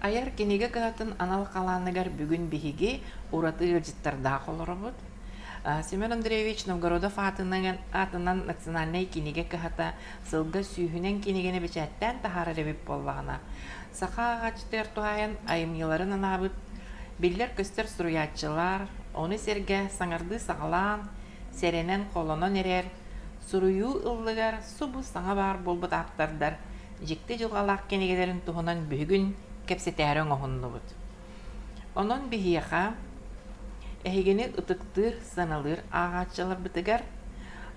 Аяр кенеге кыһатын анал калааныгар бүгүн биһиги ураты ылдьыттардаах олоробут. Семен Андреевич Новгородов атынан национальный кинеге кыһата сылга сүүһүнен кинегени бичээттэн тахара ребип боллаҕына. Саха аҕачтар туһайан айымньыларын анаабыт, биллер көстөр суруяатчылар, оны серге саңарды сагалаан, серенен колонон эрер, суруйуу ыллыгар субу саңа бар болбут аптардар, жикти жылгалаах кенегелерин туһунан бүгүн кепсетээрен оһуннубут. Онон биһиэха эһигини ытыктыр саналыр аагааччылар бытыгар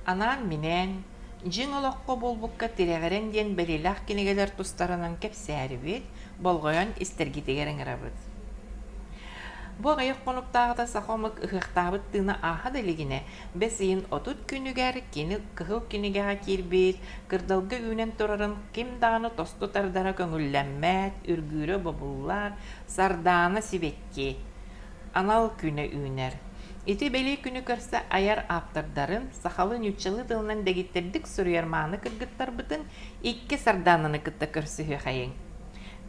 анаан минэн жиң олоққо болбукка тирэгэрэн диэн белилах кинегелер тустарынан кепсээрибит болгойон истергитигерен ырабыт. Бу агайык конуктаагыта сахомык ыхыктаабыт тыына ааха делигине бесиин отут күнүгер кини кыһыл кинигега кирбит кырдалга үүнен турарын ким дааны тосту тардара көңүллэммэт үргүүрө бобуллар сардаана сибекки анал күнө үүнер. Ити бели күнү көрсө аяр аптардарын сахалы нючалы тылынан дегиттердик суруярмааны кыргыттар бытын икки сардаананы кытта көрсүхү хайын.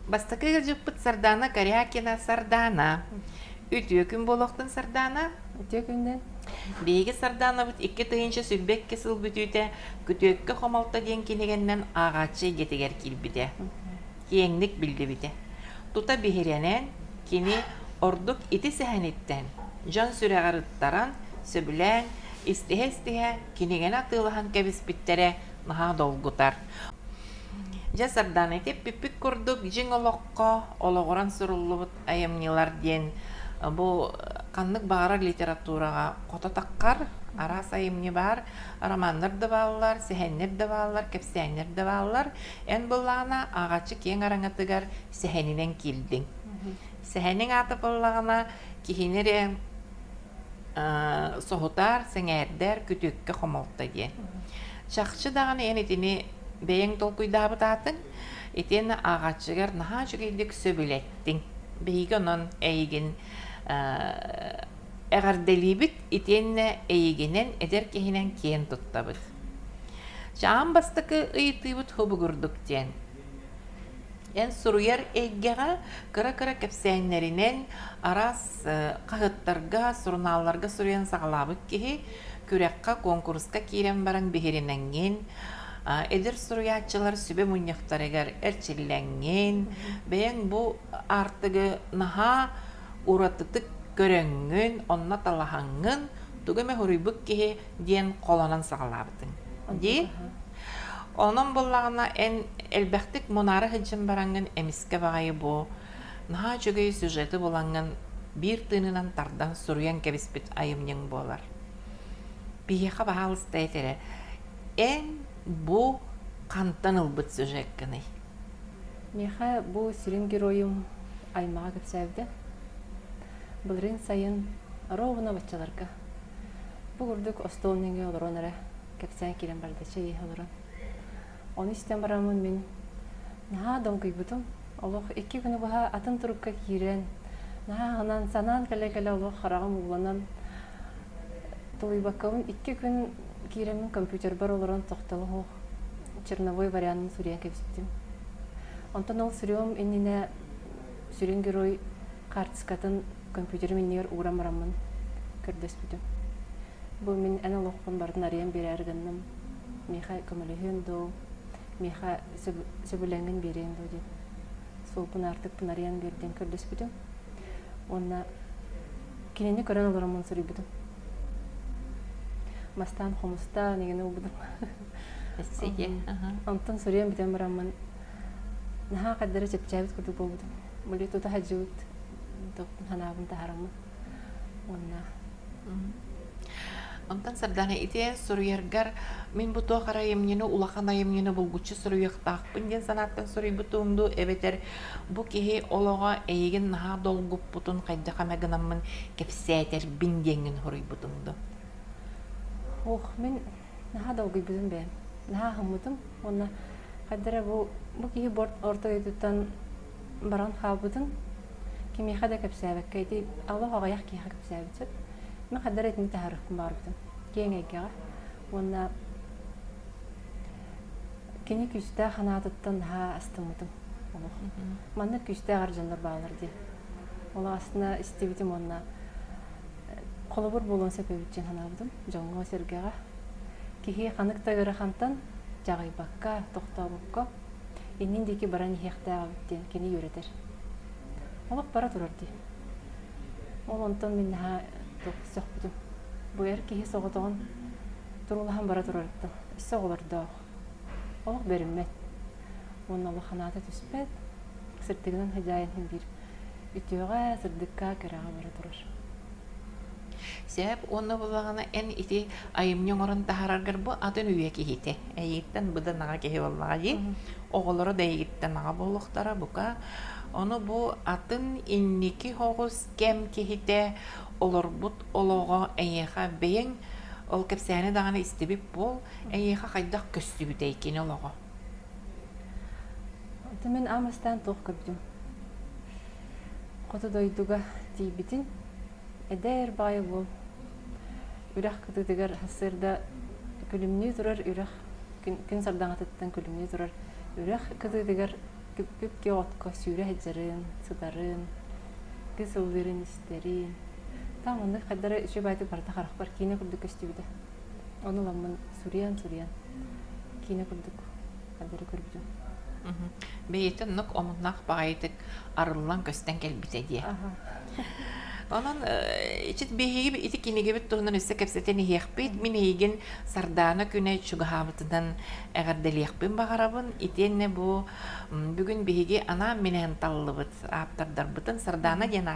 Бастакы жыппыт сардаана Карякина сардаана. Ütüye gün boloqtun sardana. Ütüye günden. Begi sardana bit ikki tıyınca sübbek kesil bütüte kütüyekke xomalta diyen kinegenden ağaçı getiger kilbide. Kiyenglik bildi bide. Tuta bihirenen kini orduk iti sehenitten. Can süreğarıttaran söbülen istihe kinegen atığılahan kebis bittere naha dolgutar. Ja sardana ite pipik kurduk jing oloqqa oloğuran surulubut ayamnilar diyen bu kanlık bağırar literaturaga kota takkar, ara sayımni var, romanlar da bağlar, sehenler de bağlar, kepsenler de bağlar. En bullağına ağaçı kiyen arangatıgar seheninen kildin. Sehenin atı bullağına kihinere sohutar, sengerder, kütükke xomolta diye. Çakçı dağını en etini beyen tolkuyda bıtatın, etini ağaçıgar naha çökeydik söbülettin. Beygi onun eygin eğer delibit itenne eyginen eder kehinen kiyen tuttabıt. Şahan bastakı ıyıtıyıbıt hobu gurduk diyen. En suruyar eygega kıra kıra kepsenlerinen aras kahıtlarga, surunallarga suruyan sağlabık kehi kürekka konkurska kiren baran bihirinengen edir suruyatçılar sübe munyaktar eger erçillengen beyen bu artığı naha uratıtık görengün, onna talahangın, tugeme huribuk kehe diyen kolanan sağlabıtın. Di? Onun bullağına en elbektik monarı hıcın barangın emiske bağıyı bu. Naha çögeyi süjeti bulangın bir tığınınan tardan suruyan kebispit ayımnyın bolar. Biyeqa bahalı steytere. En bu kantan ılbıt süjekkini. Meha bu sürün geroyum aymağa gıpsaydı. Bulrin sayın ровно бачаларга. Бугурдук остолнинге олоронара кепсен кирен бардача ие олорон. Оны истен барамын мен наха доңкуйбутум. Олох 2 күнү баха атын турукка кирен. Наха анан санан келе олох харагым уланан тулуйбаккабын 2 күн киремин компьютер бар олорон токтолох черновой вариантын суриян кепсиптим. Онтон ол сүрөм эннине сүрүн герой картискатын компьютер минер урамарамын көрдөспүтүм. Бу мен аналогпун бардын арыян берергенним. Меха көмөлөһөн до, меха сөбүлөнгөн берем до деп. Солпун артык пун арыян берден көрдөспүтүм. Онна кинени көрөн олоромун сурубутум. Мастан хомуста неген убудум. Эссеге. Онтон сурыян битен барамын. Наха каддары чепчабыт курдук болбутум. Муле тута хажуут. Тоқтun hanabın taharamı. Onna. Ondan sardana ite suruyargar min bu toqara yemneni ulaqana yemneni bulguçu suruyaqtaq binden sanattan suruy butumdu eveter bu kehi ologa eygin naha dolgup butun qayda qamaganamın kepseter bindengin huruy butumdu. Men naha dolguy budum ben. Naha hamutum. Onna qaddara bu kehi bort orta yututan baran xabudun كمية خدا كبسابك كيدي الله غيح كي خا كبسابك ما خدرت متهرف ماربتم كين هيك وانا كني كيستا خناتتن ها استمتم олох. Манна күстэ гаржандар баалар ди. Ола астына истебитим онна колобур болон сепебитчен ханабдым. Жоңго сергега. Кихи ханыктагыра хантан жагайбакка токтообукка. Иннин деки баран ихтаабыттен кени юретер. Олох бара турар ди. Ол онтон минна токсохбутум. Бу ер кихи соготогон турулахан бара турарыттан. Соголордоо. Олох бериммет. Онна лоханата түспет. Сыртыгынан хажайын бир үтөөгө сырдыкка керага бара турар. Сәп оны булагана эн ити айымның орын тахараргар бу атын үйе кихите. Әйеттен буда нага кихи боллага ди. Оголору да әйеттен нага боллуктара бука. Оны бу атын инники хогус кем кихите олорбут олого әйеха бейен ол кепсәне даганы истебип бол әйеха хайдак көстүбүт эйкени олого. Мен амастан тох көбдүм. Кото дойдуга тийбитин эдер бай бул. Үрах кытыгар хасырда күлүмнү турар үрах күн сардаңатыттан күлүмнү турар. Үрах кытыгар күп-күпке отко сүйрө хеджерин, сыдарын, кысылдырын истерин. Там онда кадары үшө байды барда карак бар кийине курдук көстүбүдө. Ону ламын суриян кийине курдук кадары көрбүдүм. Бейтен нук омуннак багайтык арыллан көстен келбите дие. Онон ичит беһиги ити кинеге бит туһунан үссе кепсетени хиякпит мин хиген сардана күнэ чугахабытынан эгерделиякпин багарабын итенне бу бүгүн беһиги ана менен таллыбыт аптардарбытын сардана ден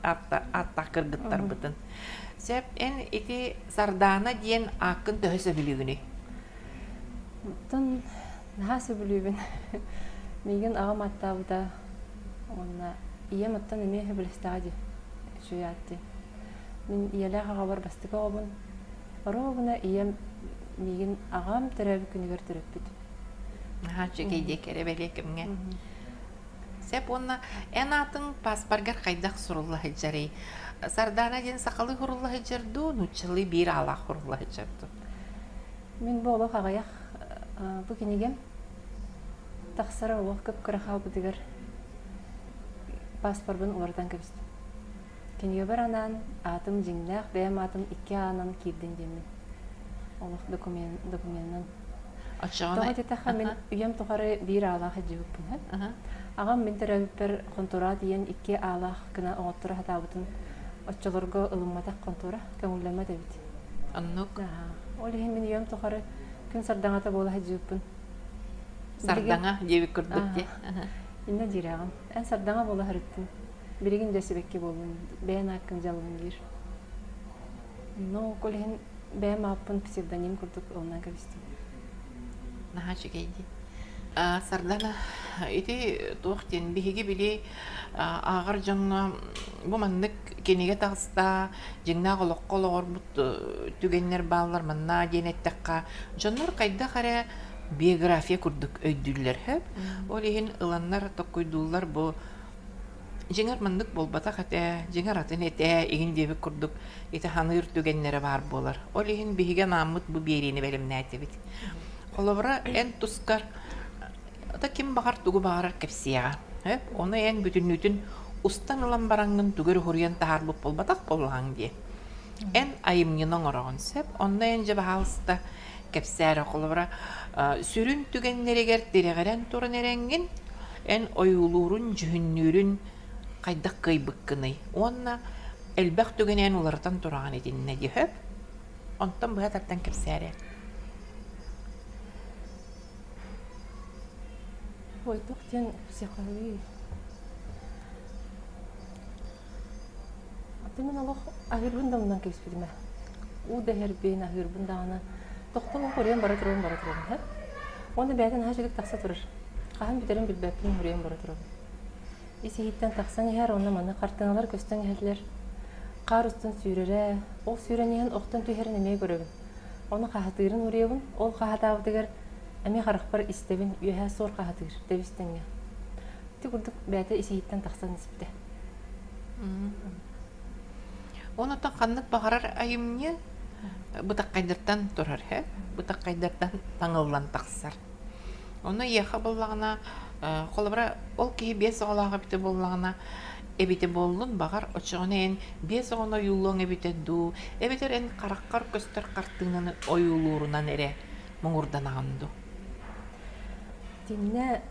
аттакыргыттарбытын сеп эн ити сардана ден акын төһөсө билигини Тон нахасы бүлүбүн. Миген агам аттабыда онна ием аттан эме билестади. Шуятты. Мин иялага габар бастыга обун. Оробуна ием миген агам терәби күнүгөр төрөппүт. Чекейде керебеле кимге. Сеп онна эн атын паспаргар кайдак сурулла хеджари. Сардана ден сакалы хурулла хеджерду, нучылы бир ала хурулла хеджерду. Мин боло хагаяк бу кинигем таксара олох көп кырахал бутыгар паспорбун олардан көбүстү. Киниге бар анан атым жиңнак, бэм атым 2 анан кирден жемин. Олох документнан. Ачагана. Тохо мен уям тохары бир ала хаҗыбын. Агам мен терәбер контора диен 2 ала гына оттыра хатабытын. Оччолорго ылыммата контора көңүлләмә дебит. Аннук. Ол мен уям тохары күн сардаңата бола хаҗыбын. Сардаңа деби курдук ди. Инне дирагам. Эн сардаңа бола харыттым. Биригин десибекке болдум. Бән акын жалын бир. Но колен бәм апын псевдоним курдук оннан кебистим. Наха чекейди. Сардана ити туохтен биһиги били агар жаңна бу маннык кенеге тагыста жеңна голокколор бут түгеннер баалар манна денеттекка жоннор кайда харе биография курдук өйдүллер хеп. Ол ихин ыланнар токуйдуллар бу жеңер мандык болбата хате жеңер атын эте игин деби курдук ите ханыр түгеннери бар болар. Ол ихин биһиге намыт бу берини белемнәтебит. Колобра эн тускар ата ким багар тугу багарар кепсияга. Оны эн бүтүнүтүн устан ылан бараңнын түгөр хурьян тахарбып болбатак болгаң ди. Эн айымнын орогон сеп, онна эн же баалыста кепсияра колобра сүрүн түгеннеригер дирегерен турун эренген эн оюлурун жүһүннүрүн кайдак кыйбыккыны. Онна элбэх түгенен улардан тураган этинне ди хөп. Онтан быга тартан кепсияра. Ой, тохтен психологи. Атымен алох агырбын дамдан кепспидиме. У дехербен агырбын дагана. Тохтон хорен бара турун. Оны бәтен хажыгык такса турur. Кахан битерин билбеппин хорен бара турун. Иси хиттен таксан яр онна маны картыналар көстөн хәлләр. Кар устун сүйрәре, ол сүйрәнен октан төһәрен эме көрөбүн. Оны кахатырын уребин, ол кахатабыдыгар эми харакпар истебин үһә сор кахатыр дебистеңе. Тигурдук бәте иси хиттен таксан исепте. Оны та каннык багарар айымне бутак кайдыртан турар хэ. Бутак кайдыртан таңыллан таксар. Оны яха боллагына Холбара ол киһи биэс оҕолаага бите боллаҕына эбите боллун багар очоонен биэс оҕоно юллуң эбите дуу эбитер эн хараххар көстөр хартыынын оюлуурунан эре моңурданаҕынду. Тинне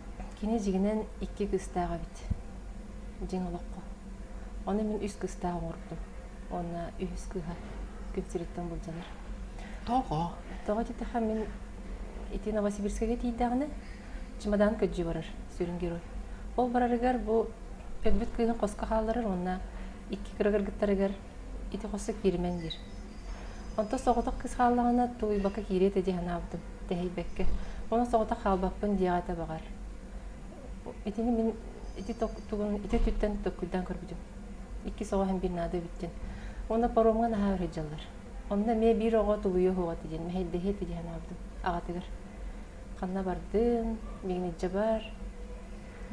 кини жигинен 2 кыстаага бит. Жиң олоққо. Оны мен 3 кыстаага ордум. Оны 3 кыха көпсүрөттөн болжанар. Тоҕо Тоҕо житеха мен ити Новосибирскеге тийдагыны чемодан көджү барар сүрүн герой. Ол барарыгар бу өбүт кыйын коска халларыр онна 2 кырыгыр гыттарыгар ити косы кирмендир. Онто соғытық кыз халлағына туй бака кирете дегені абдым тәйбекке. Оны соғытық халбаппын диғата бағар. Итini min iti tugun iti tütten tökülden körbüdüm. 2 soğa hem bir nada bitti. Onda paromga naha örejallar. Onda me bir oğa tuluyor hoğa diyen. Me helde hete diyen abdım. Ağatıgır. Kanna bardın, meni jabar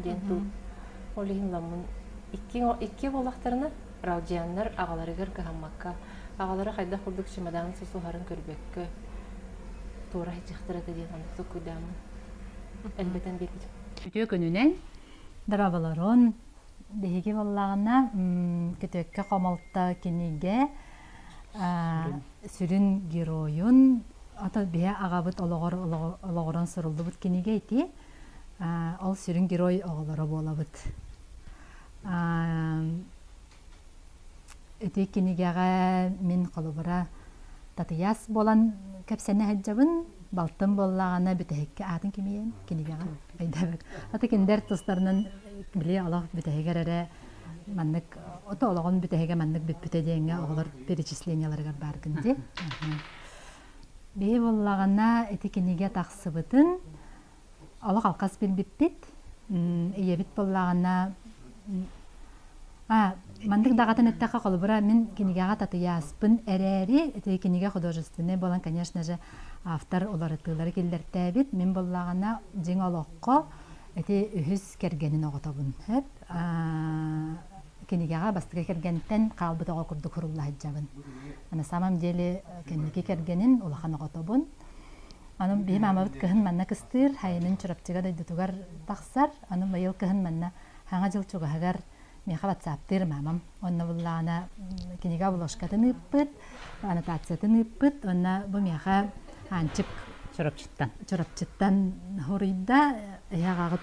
diyen tu. Olihin lamun iki bolaktarına ravciyanlar ağalarıgır kahammakka. Ağaları hayda kurduk şimadan susuharın körbekke. Tora hiç ihtiradı diyen andık töküldemін. Elbeten bekledim. Ütüö könünен дарабаларын деһиги боллагына көтөккө комалта киниге сүрүн героюн ата бия агабыт ологорон сурулдубут киниге ити ол сүрүн герой оголоро болабыт. Эти кинигега мен колубара татыяс болан кепсене хаджабын балтын боллагына бүтехикке атын кимиен кинигега айдабык. Ата киндер тустарынан биле алах бүтехигере маннык ото ологон бүтехиге маннык бүтбүтэ деңге оголор перечисленияларга баргынды. Бие боллагына эти киниге таксыбытын алах алкас билбиппит. Иебит боллагына мандык дагатын эттака колбура мен кинигега татыяспын эрери эти киниге художественный болан, конечно же, автор олары тылары келдертәбит. Мен боллагына жиң олоққо эти үһүс кергенин оготобун. Хеп кинигега бастыга кергенттен калбыт ого курдук хурулла хаджабын. На самом деле киниге кергенин улахан оготобун. Анын бим амабыт кыһын манна кыстыр, хайынын чурапчыга дайдутугар таксар, анын байыл кыһын манна хаңа жыл чугагар меха WhatsApp-тыр мамам. Онна буллана кинига булошкатын ыппыт, аннотациятын ыппыт, онна бу меха анчык чурапчыттан хорыйда ягагыт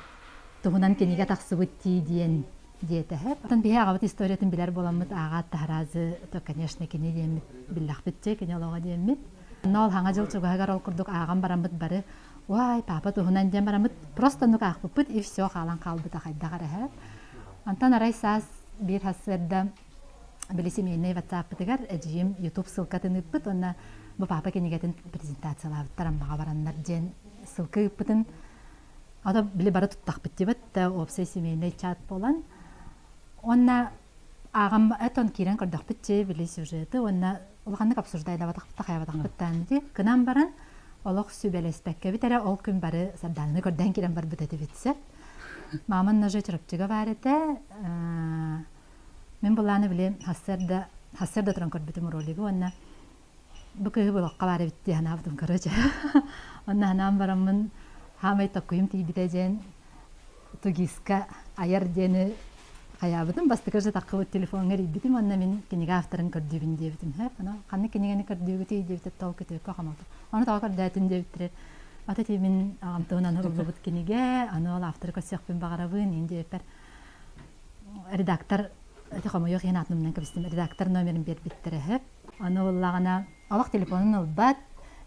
тугунан киниге таксыбыт диен диетеһе. Тан бия агабыт историятын билер боламыт ага таразы, то конечно кини диемит биллахбитче кини олога диемит. Нол хаңа жыл чугагар ол курдук агам барамыт бары. Ой, папа тугунан дием барамыт, просто нук акпыт и все халан калбыта хайдагареһе. Антан арайсас бир хасырда билисимейне WhatsApp-тыгар эжим YouTube ссылкатын ыппыт, онна бу папа кинигетин презентациялаабыттарам бага бараннар ден ссылка ыппытын ада биле бара туттакпыт дебет опсей семейный чат болан. Онна агам этон кирен көрдөкпүт же били сюжеты, онна улганнык обсуждайлабатакпыт хаябатакпыттан ди кынан баран олох сүбелеспекке битере ол күн бары сабдалны көрдөн кирен бар бүтети битсе. Маман наже чырапчыга барыта. Мен буланы биле хасырда туран көрбүтүм ролиги, онна бу кыһы булакка бары битти ханабдым короче. Онна ханам барамын хамай такуйым тийбите жен тугиска аяр дени хаябытым бастыка же таккыбыт телефонга рибитим, онна мен киниге авторын көрдүбүн дебитим. Ана канны кинигени көрдүгү тийдебит тол көтөккө камалды. Аны тагы көрдөтүн дебиттер. Ата тимин агамтынан хурулбут киниге, аны ол автор көсөкпүн багарабын инде бер редактор тохомойох хенатнымнан кебистим редактор номерин бербиттере. Аны уллагана алак телефонун албат,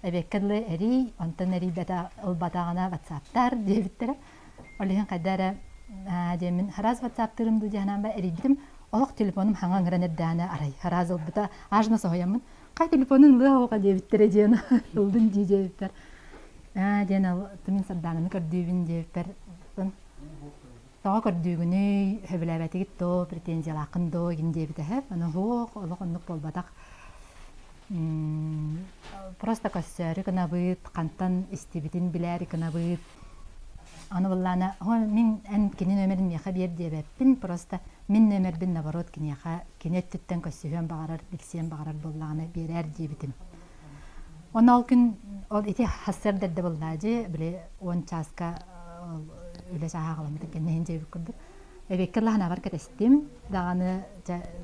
эбеккедле эри, онтон эри бета албатагана WhatsApp-тар дебиттере. Олеген кайдара демин хараз WhatsApp-тырым ду жанан ба эри битим, алак телефонум хаңаңран эрдана арай. Хараз албата ажна соямын. Кай телефонун лыга дебиттере жена улдун дижептер. Дена тумин сабданын көрдүбүн дебитер. Таа көрдүгүнү хөбүлөбөтүгү то претензиялакын до гиндебите. Аны хок олоконук болбатак. Просто көссөрү гана быт кантан истибитин билери гана быт. Аны буллана мен эн кини нөмерин меха бер дебеппин, просто мен нөмербин наоборот кинеха кинеттен көссөһөн багарар, билсен багарар боллаганы берер дебитим. Оны ол күн ол ити хасырдерде буллажы, биле 10 часка үле жаагыламыт кеннен жебик курдук. Эбеккелла хана бар кетестим. Даганы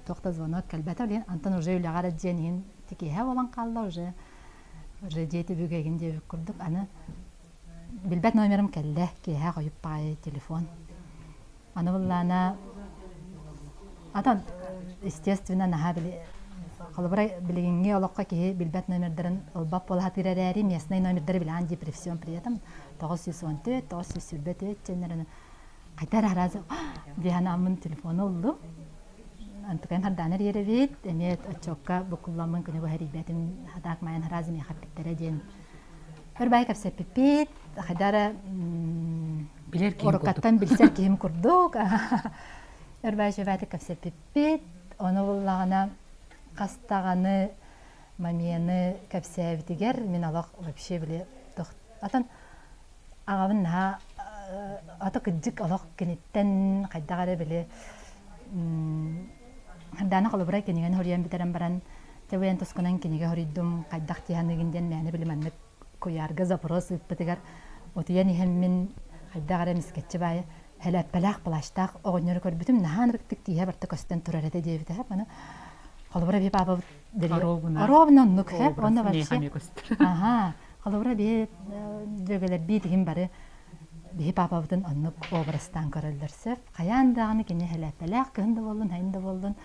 токта звонок келбете лен антон уже үлегара женин тикеhe olan kaldı уже. Уже жети бүгегин жебик курдук. Аны билбет номерим келде. Кеhe коюп бай телефон. Аны буллана атан естественно наха били Халбарай билигинге олоққа ки билбет номердерин олбап бола хатырарari местный номердери билан ди превсион приятам 914 914 ченерин кайтар харазы бихана амын телефону олду антыкан харданер еревит эмет очокка букулламын күнүгө харибетин хадак майын харазы ми хаппиттере ден бир бай капсе пипит хадара Билер ким оркаттан билсер ким курдук бир бай жебати капсе пипит оны буллагана кастаганы мамияны капсәбитигер мен алак вообще биле атан агабын ха ата кыдык алак кенеттен кайдагары биле хандана калыбыра кенеген хориям битерен баран тебен тосканан кенеге хориддум кайдак тиһанныгинден мәне билеманны коярга запрос үппетигер отуян ихеммин кайдагары мискетче бай хәлә палах плаштак огоннөр көрбүтүм нахан биктик тиһә барта костен турарете дебите һәп аны Халбара би баба дели. Аробна нукhe онда вообще. Ага. Халбара би дөгелер би дигин бары би бабабытын аннук образдан көрөлдөрсө, каяндаганы кене хелепелек кынды болдун, хайында болдун.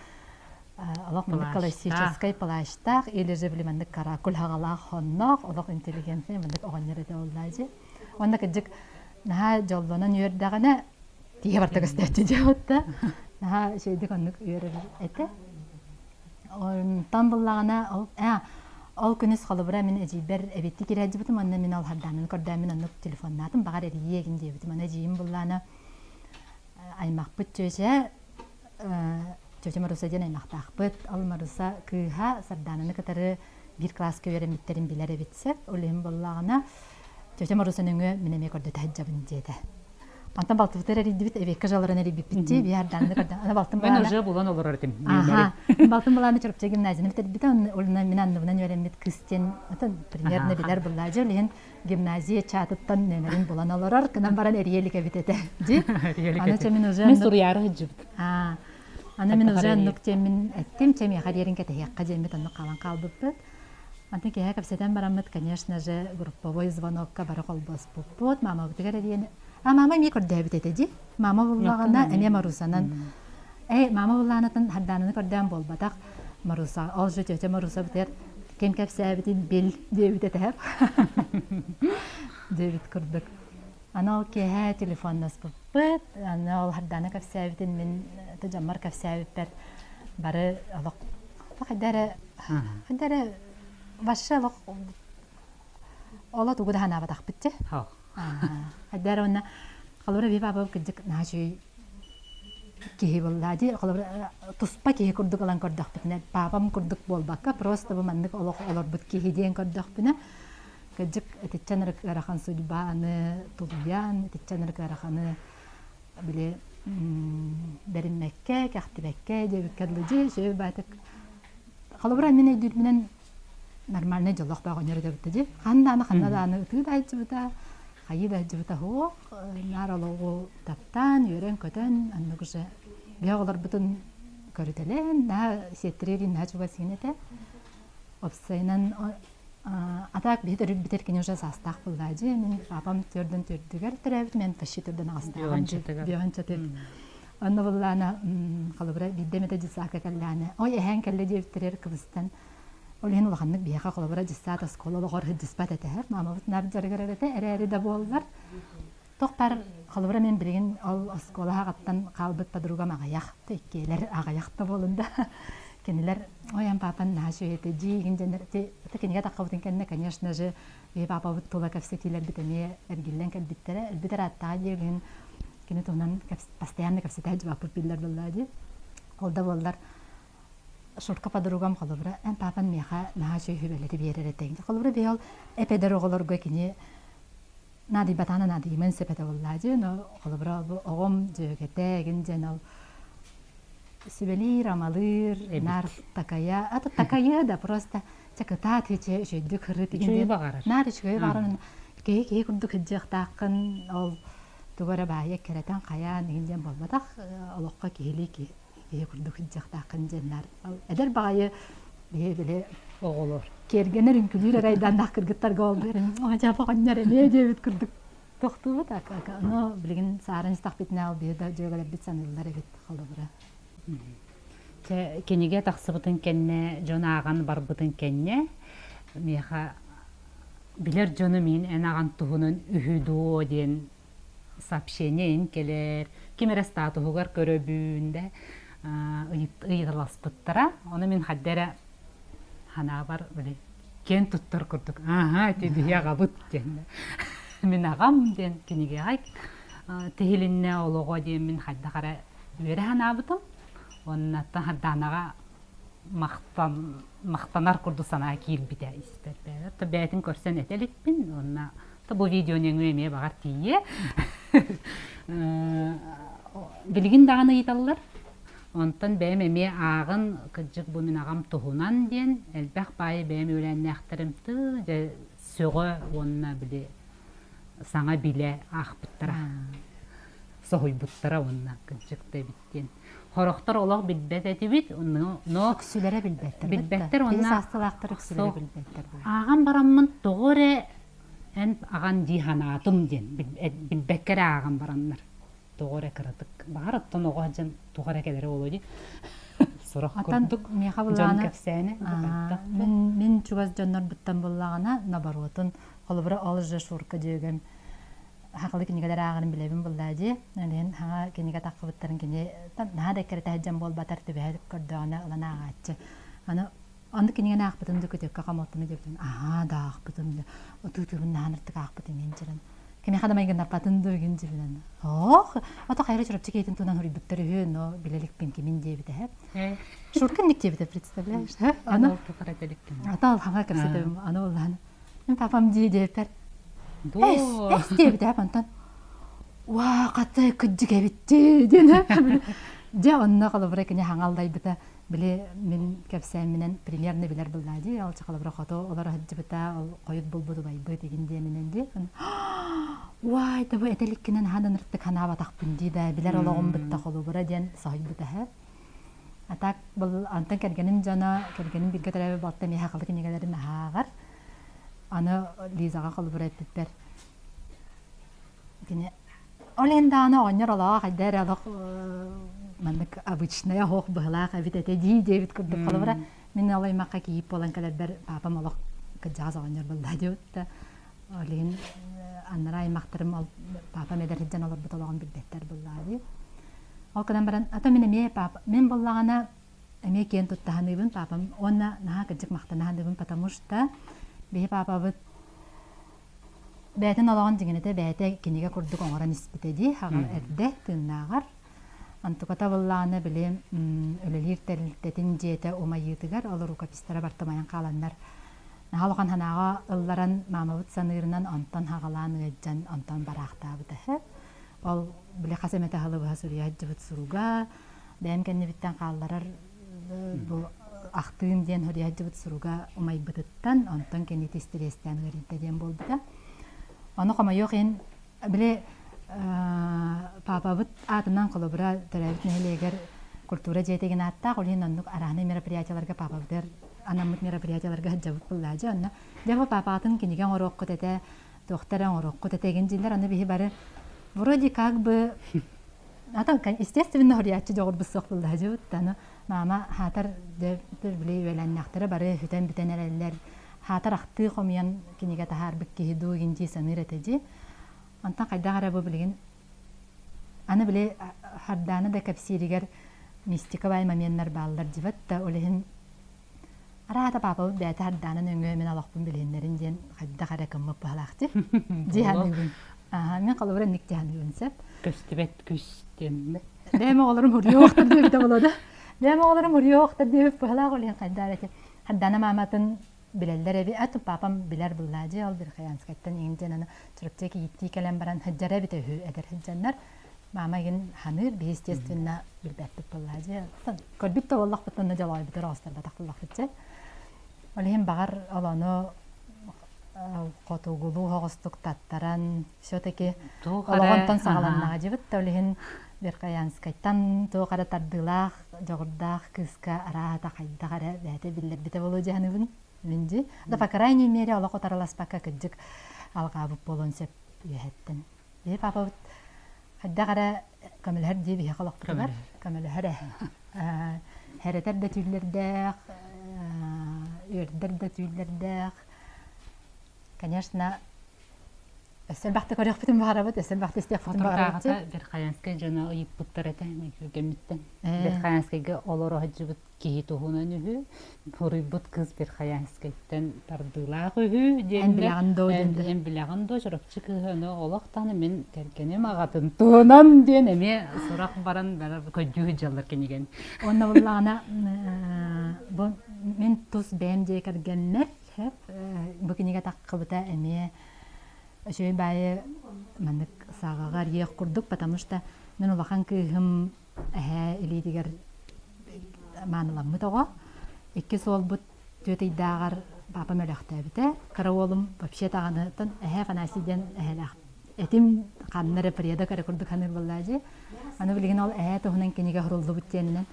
Алак мындык классический плаштак, или же билемендик каракул хагалак хоннок, алак интеллигентный мындык огоннерде болдажы. Онда кыжык наха жолдонун үйөрдагына тие бартагы статчы жаутта. Наха шейдик аннук үйөрөр эте. Тамбыллагана ол күнүс халыбыра мен эжибер эбетти кирәҗи бутым анна мен ал харданын көрдәмен анны телефоннатым багар эриеген дебитим ана жиим буллана аймак бут чөҗә маруса ден аймактак бут ал маруса кыха сарданын катары бир класска беремиттерин билер эбитсе олем буллагана чөҗә марусаның менеме көрдө таҗабын деде Антон балтыптар эридибит эбекке жаларан эрибиппитти биярданды көрдө. Ана балтым Мен уже булан олар этим. Ага. Балтым буланы чырпча гимназияны битербит. Олна мен анныбынан беремит кыстен. Атын примерно билер буллажы лен гимназия чатыттан нелерин булан оларар кынан баран эриелике битете. Ди? Ана чемин уже Мен сурьяры жибит. Ана мен уже нуктемин эттим чеми харерин кете якка жемит аны калан калбыппыт. Антон кея капсетен барамыт, конечно же, групповой звонокка бара колбос пуппут. Мама бутигер эрияны мама ми көрдө битеди. Мама буллагана эме Марусанан. Мама булланатын харданын көрдөн болбатак. Маруса, ол жөтө Маруса битер. Кем кепсәбитин бил дебитете хеп. Дебит көрдүк. Ана кеһә телефоннас буппыт. Ана ол харданы кепсәбитин мен тәҗәммар кепсәбит бары алак. Хадары башалак. Ола тугуда хана батак битте. Хадары онна қалбыра би баба кыдык нажы кеһи буллади қалбыра туспа кеһи курдук алан көрдөх битне бабам курдук болбакка просто бу мандык олор бут кеһи ден көрдөх бина кыдык этеченер карахан судьбаны тулуян этеченер караханы биле беринмекке кахтибекке деп кадлыжы шөй батык қалбыра мен эдүр менен нормальный жолок багонер деп битди ханна тыдайчыбыта Хайда жибата хоо наралого таптан йөрен көтөн аннугуша биягылар бүтүн көрүтелен на сеттерин нажуга синете опсайнан атак битер кине уже састак булдажы мен папам төрдөн төрдүгөр теребит мен ташитырдан астагам биончатып анна буллана калыбыра биддемете жисака каллана ой хэн калле жевтерер кыбыстан Олен улганнык бияка колобра жиссат аскололо гор хидиспат этер. Мамабыт нар жаргарете эрери да боллар. Токпар колобра мен билген ал аскола гаттан калбыт подруга магаяк текелер агаякта болунда. Кенелер оян папан нашуете жигин жендерте текенге такабытын кенне конечно же папа бут тола капсетилер битене эргиллен калбиттере элбитер аттаа жеген кене тонан постоянно капсетаж бапып биллер боллади. Олда боллар Шурка подругам колобра эн папан меха нажы хүбелети беререте. Колобра бел эпедерогolorgo кини нади батана нади мен сепете боллажы но колобра огом жөгете гинженал сибели рамалыр нар такая ата такая да просто чаката тече жөдү кырыт дигенде нар чөй багарын кей курдук жактакын ол тугара баайа керетен каян инден болбатах олокка кихили ки курдук жактакын женнар эдер багайы биле Оголор. кергенер үнкүлүр райданнак кыргыттарга болберин ажаба каннар эме дебит курдук токтубу так но билген сарын стахпитне ал бида жөгөлөр бит санылар эбит холобура Кенеге тақсыбытын кенне, жона аған барбытын кенне, меха билер жоны мен ән аған тұхынын үхіду ден сообщениен келер, кемері статуғығар көрөбүүнде ыйдыласпыттара, оны мен хаддері хана бар, кен тұттар күрдік, аха, теді яғабыт ден. Мен ағам ден кенеге ғайк, тегілінне олығы ден мен хадда қара өре хана бұтым. Оннаттан хадданаға мақтанар күрді сана кейл біде істер бәдір. Бәйтін көрсен әтелікпін, онна бұл видеоның өме бағар тие. Білген дағаны еталылар. Онтан бәйім әме ағын күджік бұл мен ағам тұхунан ден, әлбәқ байы бәйім өләнне ақтырымты, сөғі онна біле, саңа біле ақ бұттыра. Соғой бұттыра онна күджікті біттен. Хорохтар олог билбет этибит, но күсүлөрө билбеттер. Билбеттер онна састылактыр күсүлөрө билбеттер. Аган бараммын тогоре эн аган диханатым ден. Билбеккере аган барамнар. Тогоре кырдык. Бар оттон огожан тогоре келере болоди. Сурак курдук. Меха буллана. Кепсене. Мен чугаз жаннар буттан буллагана набаротун холбура алжа шурка деген. Хакылы кинигелер агын билебин булдади. Мен хага киниге такыбыттарын кине нада керете хаҗам бол батар төбәлеп көрдөгөнә улана агачы. Аны аны киниге акпытын дөкөтөк камоттыны диптен. Да акпытын. Отутубун наныртык акпытын менчерен. Кеме хадамайгын апатын дөгөн жибинен. Ата кайры чырып чекейтин тунан хури бүттөрү но билелик пен кимин дебите хеп. Шуркын дебите представляешь? Аны ата хага керсетем аны улан. Мен папам дебер. Эс дебите апантан. Ва каттай күджиге битти дене. Же онна калыбыра кине хаңалдай бита биле мен кепсем менен примерно билер булдады. Ал чакалыбыра хото олар хаҗыбыта коют булбуду байбы дегенде менен де. Вай табы этеликкенен хаданыртык хана батакпын диде. Билер ологон битта калыбыра ден сайбыта ха. Атак бул антан кергеним жана кергеним бирге тарабы батта ме хакылы кинегелерин хагар. Аны Лизага калыбыра битпер. Кине Оленда аны оннер ала кайдар алак мандык обычная хох была кабит эте ди дебит курдук калыбыра мен алай макка кийип болан калер папам алак кыжаз оннер булда диотта олен анрай мактырым ал папа медер жан алар буталаган билбеттер буллады ал кадан баран ата мене папа мен боллагана эме кен туттаханыбын папам онна наха кыжык мактанаханыбын потому что бе папа бут бәтен алаган дигенете бәте кинеге курдук оңора ниспите ди хагал эрде тыннагар антуката булланы билем өлелир телтетин жете омайытыгар алар рукопистара бартамаян каландар халган ханага ылларан мамабыт санырынан антан хагаланы жан антан барактабыты ал биле касемете халыбы хасурия жыбыт суруга бәм кенне биттен калларар бу актын ден хория жыбыт суруга омайбытыттан антан кенне тестелестен гыритеден болбута. Аны кама yok en bile папабыт атынан кылыбыра тарабит нелегер культура жетеген атта колин аннук араны мероприятияларга папабыдер анамыт мероприятияларга жабыт буллажы анна жаба папатын кинеген орокку тете докторан орокку тетеген жилер аны бихи бары вроде как бы атан естественно хориячы жогор бусок буллажы таны мама хатар де биле веленнактары бары хүтен битен элелер хатар ахты хомян кинеге тахар бикки хиду гинти саныретеди анта кайда гарабы билген аны биле харданы да капсиригер мистика бай маменнар балдар диватта олehen арата папа бәте харданы нөңгө мен алакпын биленнерин ден кайда гаракым палакты диханы мен калыбыра никтяны үнсеп Көстебет күстен. Дәме оларым хуриоктыр дип болода. Дәме оларым хуриоктыр дип палак олehen кайда арата харданы маматын билеллер эби атып папам билер буллажы ал бир хаянскаттан иңден аны турптеки итти келен баран хаджара бите ху эдер хаджаннар мамаген ханыр естественно билбеттик буллажы көрбүттө Аллах бутунда жалай бите растар батак Аллах битсе олем багар аланы котугулу хоғыстук таттаран все-таки Туу ологонтон хара, сагаланнага жибит тавлихин беркаянскайттан туу кара тардылаах жогурдаах кыска араата хайда кара бәте биллербите болу жааныбын минжи да по крайней мере олоко тараласпакка кыджык алгаабык болон сеп үөһэттен бии папа хайда кара камелхер дии бихе колоктургар камелхере херетер да түүллердээх үөрдер да түүллердээх конечно эсен бахты көрөк битин барабыт эсен бахты истек битин барабыт Фотографта Берхаянская жана ыйыппыттар этен кемиттен. Берхаянскайга олоро хаджыбыт кихи тухунан үһү. Хорыйбыт кыз Берхаянскайттан тардылаах үһү диэнде. Эн биляган до жорапчы кыһыны олохтаны мен кергенем агатын туунан диэн эме сурак баран бара көдүү жаллар кенеген. онна буллагана бу мен тус бэм дей кергеннер хеп бу киниге таккыбыта эме Шөй бәйі мәнік сағағар еқ күрдік, потому что мен олақан күйім илейдігер маңыламы тоға. Екі сол бұт төтейдағар папа мөліқті әбіті. Қыры олым вообще тағанытын фанасиден әхеләқ. Әтім қаннары приеда кәрі күрдік қаныр боллажы. Аны білген ол тұғынан кенеге құрылды бұттенінен.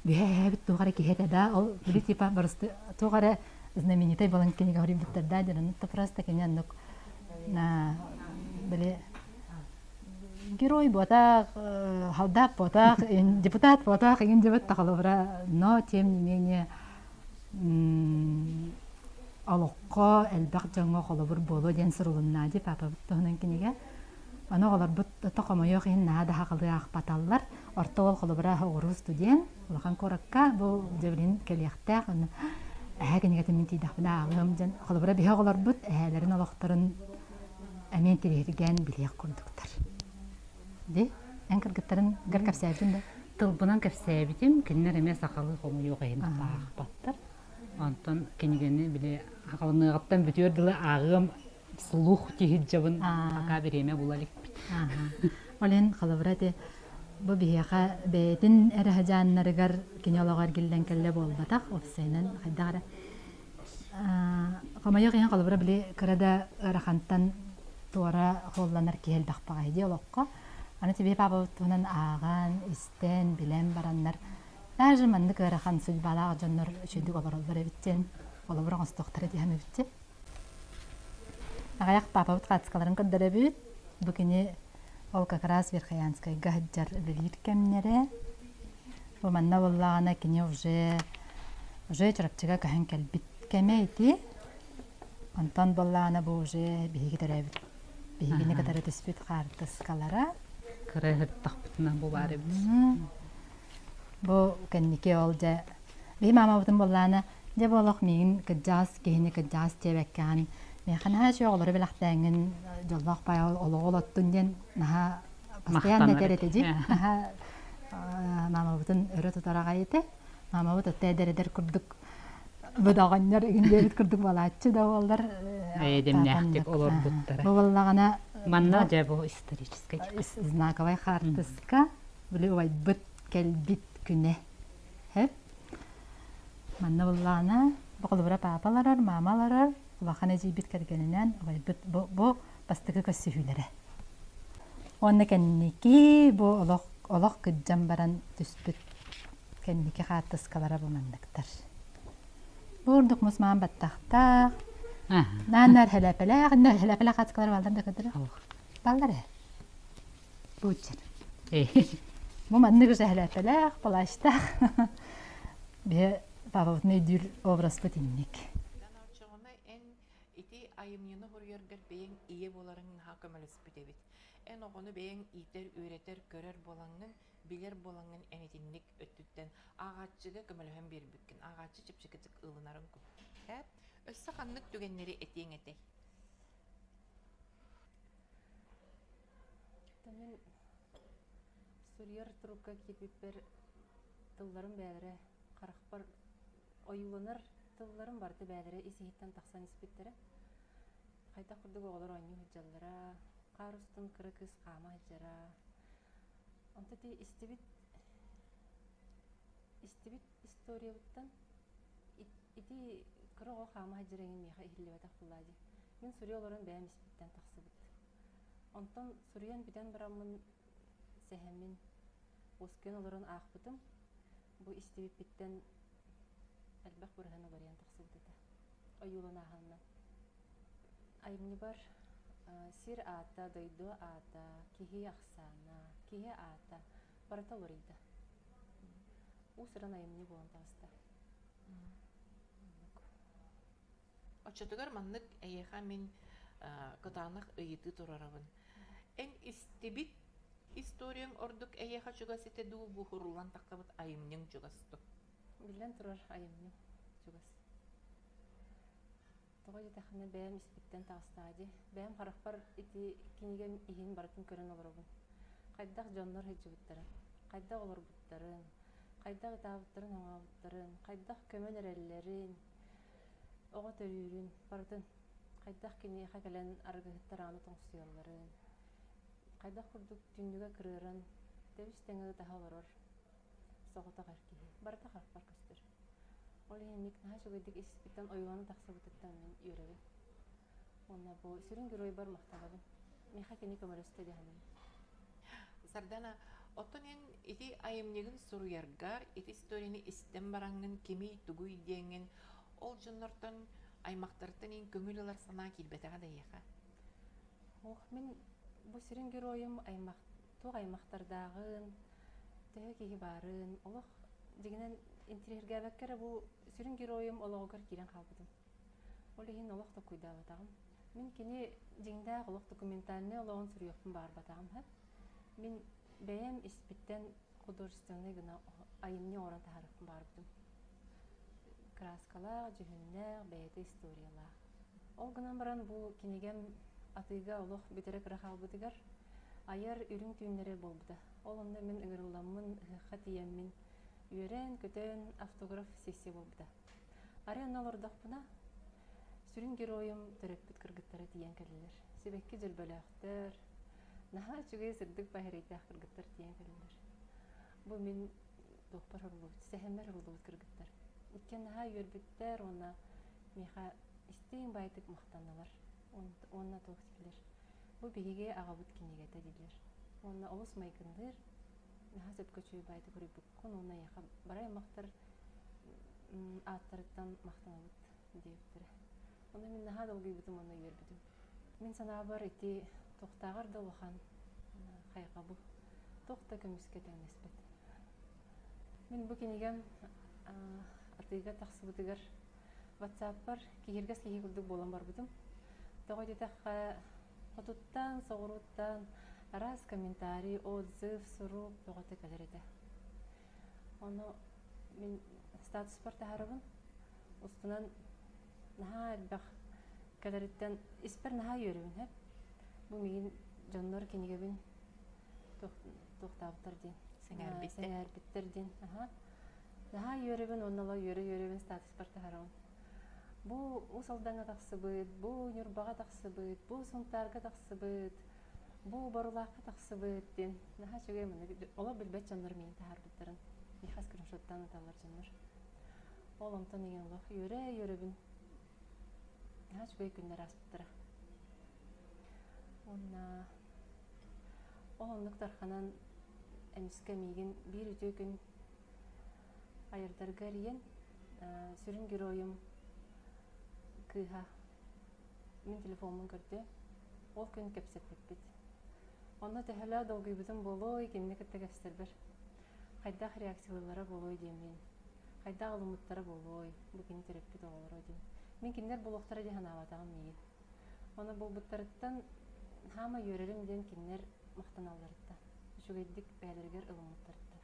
Бәйі біт тұғары кехет әді. Ол білі типа бұрысты тұғары знаменитай болан кенеге құрып бұттарда. Дерінітті просто кенен на были герой ботах, халдап ботах, депутат ботах, и индивид тахаловра, но тем не менее алоққа әлбәқ жаңа холовыр болу ден сұрылынна деп папа бұттығынан кенеге. Аны олар бұт тоқамайы қиын нады хақылы ақпаталар, орта ол холовыра ғұру студент, олақан коракка бұл жевлин келияқтақ, кенеге тәмін тейдақ біна ағым жан, холовыра бейе олар бұт, әлерін олықтарын әмен терерген білек күрдіктір. Де, ән кіргіттірін гір кәпсәбін да? Тылбынан кәпсәбітім, кеннер әме сақалы қомы yok әйін бақтар. Антон кенегені біле ақалыны ғаттан бүтөрділі ағым сұлуқ тегід жабын ақа береме бұлалік біт. Олен қалабырады, бұл бейеға бәйтін әрі жаннарығар кенелоғар келден кәлі болбатақ, офисайнан қайдағара. Қамайық ең қалабыра біле кірада раханттан туара холланар кел бақпаға еді олыққа. Аны тебе папа тұнан аған, істен, білен бараннар. Даже манды кырахан сүлбалағы жоннар үшедік олар біттен. Олар бұрын ұстықтары дейін өбітте. Ағаяқ папа бұт қатысқаларын көддері бүт. Бүкіне ол какрас Верхаянскай ғаджар білір кәмнері. Бұл манна болағына кене уже чырапчыға кәхін кәлбіт кәмейті. Антон болағына бұл уже бейгі дәрәбіт. Бейгіне кадары түспет қартысқалара. Кыры хырттақ бұтына бұл бары біз. Бұл кәннеке ол жа. Бей мама бұтын болағына же болық мейін кіджас, кейіні кіджас тебәккән. Мейхан шу олары білақтәңін жолбақ бай олығы олаттын ден постоянно теретежі. Мама бұтын өрі тұтараға еті. Мама бұт өтті әдередер күрдік. Бұдағаннар егіндерет күрдік балатшы да олар. Әйдемнәқтік олар бұттары. Бұл болағына Манна жа бұл исторический. Знаковай хартыска. Білі олай бұт кәлбит күне. Манна болағына бұқылы бұра папаларар, мамаларар. Улақана жейбіт кәргенінен бұл бастығы көссүйілері. Оны кәннеки бұл олақ күджан баран түспіт кәннеки хартыскалара бұмандықтар. Бурдук мусман баттақтақ. Нанар хәләпәләқ қатысқалар балдар да көдірі. Балдар ә? Бұчыр. Бұл манны күші хәләпәләқ, бұлаштақ. Бе папавытны дүр образ бұтиннек. Данарчығына ән ити айымнені ғұргергер бейін ие боларыңын хақымылыс бүтебет. Ән оғыны бейін итер, өретер, көрер болаңын, билер болаңын әнетіннік өттіттен ағатшыға көміліғын бер бүккен. Ағатшы чіпшікітік ұлынарын көп. Өссі қаннық түгеннері әтең әтей. Мен Сурьер трубка кепіппер тылларым бәдірі қарақпар ойылыныр тылларым барды бәдірі есейттен тақсан іспеттері. Қайта құрдық оғылар ойны хүджалыра, қар ұстын кірі күз қама жара. Онты те істебет история бұттан ити кірі оға қама жырайын меға ихілі бәтақ бұлады. Мен сүрүе олорон бәйм испиттен тахсыбыт. Онтон сүрүен биден барамын сәһәмин оскен олорон аахпытым. Бу истибиттен әлбәх бүрһәне вариант тахсыбыт эте. Оюлан аханна. Айымны бар сир ата, дойду ата, кихи ахсана, кихи ата, барата лорида. Усыран айымны болан таста. Очотугар маннык эйеха мен кытанах ыйыты турарабын. Эн истибит историям ордук эйеха чугас ите дуу бу хурулан таққабыт айымның чугасту. Билен турар айымны чугас. Тоҕо жетахына бәйм испиттен тағыстаади. Бәйм харахпар ити кинигем иһин баратын көрөн олорабын. Кайдах жоннор хиджибыттарын, кайдах олорбуттарын, кайдах ытаабыттарын оҥаабыттарын, кайдах көмөн эреллерин, оҕо төрүүрүн бардын. Кайдах киниэха кэлэн аргыһыттар ааны тоҥсуйалларын, кайдах курдук түннүгө кырыырын, тебистеңе таһа олорор, соҕота гаркиһи. Барата харахпар көстөр. Олиһин ник наһа шугайдык испиттен ойуаны тахсыбытыттан мен үөребин. Онна бу сүрүн герой бар мактабын. Меха кини көмөрөстө деханын. Сардана, оттон эн ити айымнигин суруяргар, ити историяны истен бараңын, кими тугуй диеңин, ол жоннортон аймактартын эн көңүлөлөр санаа килбетега да эйеха. Ох, мен бу сүрүн геройым туг аймактардагын, төһө киһи барын, олох дигинен интерьергәбәккәре бу сүрүн геройым ологор кирен калбыдым. Олиһин олох та куйдабатагым. Мен кини диңдә олох документальный ологон сүрүйөкпүн бар батагым һәп. Мен бәйем испиттен художественный гына айымны оран тахарыппын барбыдым. Краскалар, жүһүннәр, бәйте историялар. Ол гынан баран бу кинигем атыга олох битерек рахалбыдыгар айыр үрүң түйүннәре болбуда. Ол онда мен ыгырыламмын, хатиеммин, үйрен, көтөн автограф сессия болбуда. Ариан олордохпуна сүрүн геройым төрөппүт кыргыттары тиен келелер. Себекки жөлбөлөктөр, наха чугай сырдык бахирейтах кыргыттар тиен келелер. Бу мен тохпар хорлубут, сехемер хорлубут кыргыттар. Иккен наха үйөрбүттер, онна меха истейин байтык мактаналар. Онна тохтилер. Бу бигиге агабыт кинегете дилер. Онна олус майкындыр, наха сөпкөчүй байтык үрүбүккун, онна яха барай мактар аттарыттан мактанабыт дейптир. Онна мен наха долгуйбутум, онна үйөрбүтүм. Мен санаа бар ити тохтагар долухан хайгабы. Тохта көмүскө тәңеспет. Мен бу кинегем атыга тахсыбытыгар WhatsApp бар, кихиргас кихи курдук болан барбытым. Тоҕо детах хотуттан, соғыруттан, раз комментарий, отзыв, суруп, тоғыты кәлереді. Оны мен статус бар тахарабын, устунан наха әлбәқ кәлереттен испер наха үйеребін, хәп. Бу меген жоннор кенегебін тоқтабыттар ден. Сәңәрбіттер ден. Наха үйеребін, оннала үйеребін статус бар тахарабын. Бу усалдаңа тахсыбыт, бу нюрбага тахсыбыт, бу сунтарга тахсыбыт, бу барулакка тахсыбыт ден. Наха чугай мына ола билбет жоннор менин тахарбыттарын. Михас криншоттан аталар жоннор. Ол онтон еген олох үйөребин. Наха чугай күннер аспыттыра. Онна олонлук тарханан эмиске меген бир үтө күн айырдарга риен сүрүн геройым кыха мен телефонун көрдү. Ол күн кепсетпит. Онна тәһәлә долгыйбытым болой, кемне кеттегәстербер. Кайдах реакциялары болой дим. Кайда алымыттары болой, бу кини тераппит олор дим. Мен киндер болохтара диханаватагым мии. Оны болбуттарыттан хама йөрерим ден киндер мактаналларытта. Шугайдык бәлергер ылымыттарытта.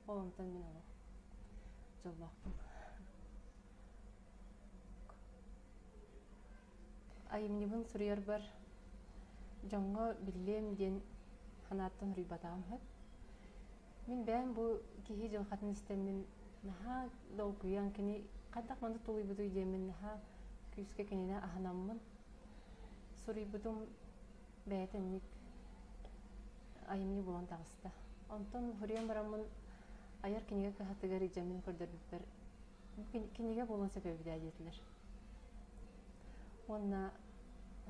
Олонтан мен олох. Жолбакпын. Айымнибын сүрүер бар, жоңго билем ден ханаттан рүйбатағым хэп. Мен бәйін бу кихи жылқатын істемін, наха долгуян кені қаддақ манды толуй бұду идемін, наха күйіске кеніне аханамын. Сүрүй бұдым бәйтенник айымни болан тағыста. Онтон хүрен барамын аяр кенеге кахатыгар ижамын көрдір бүппер. Кенеге болан сәпебі дәдетілер. онна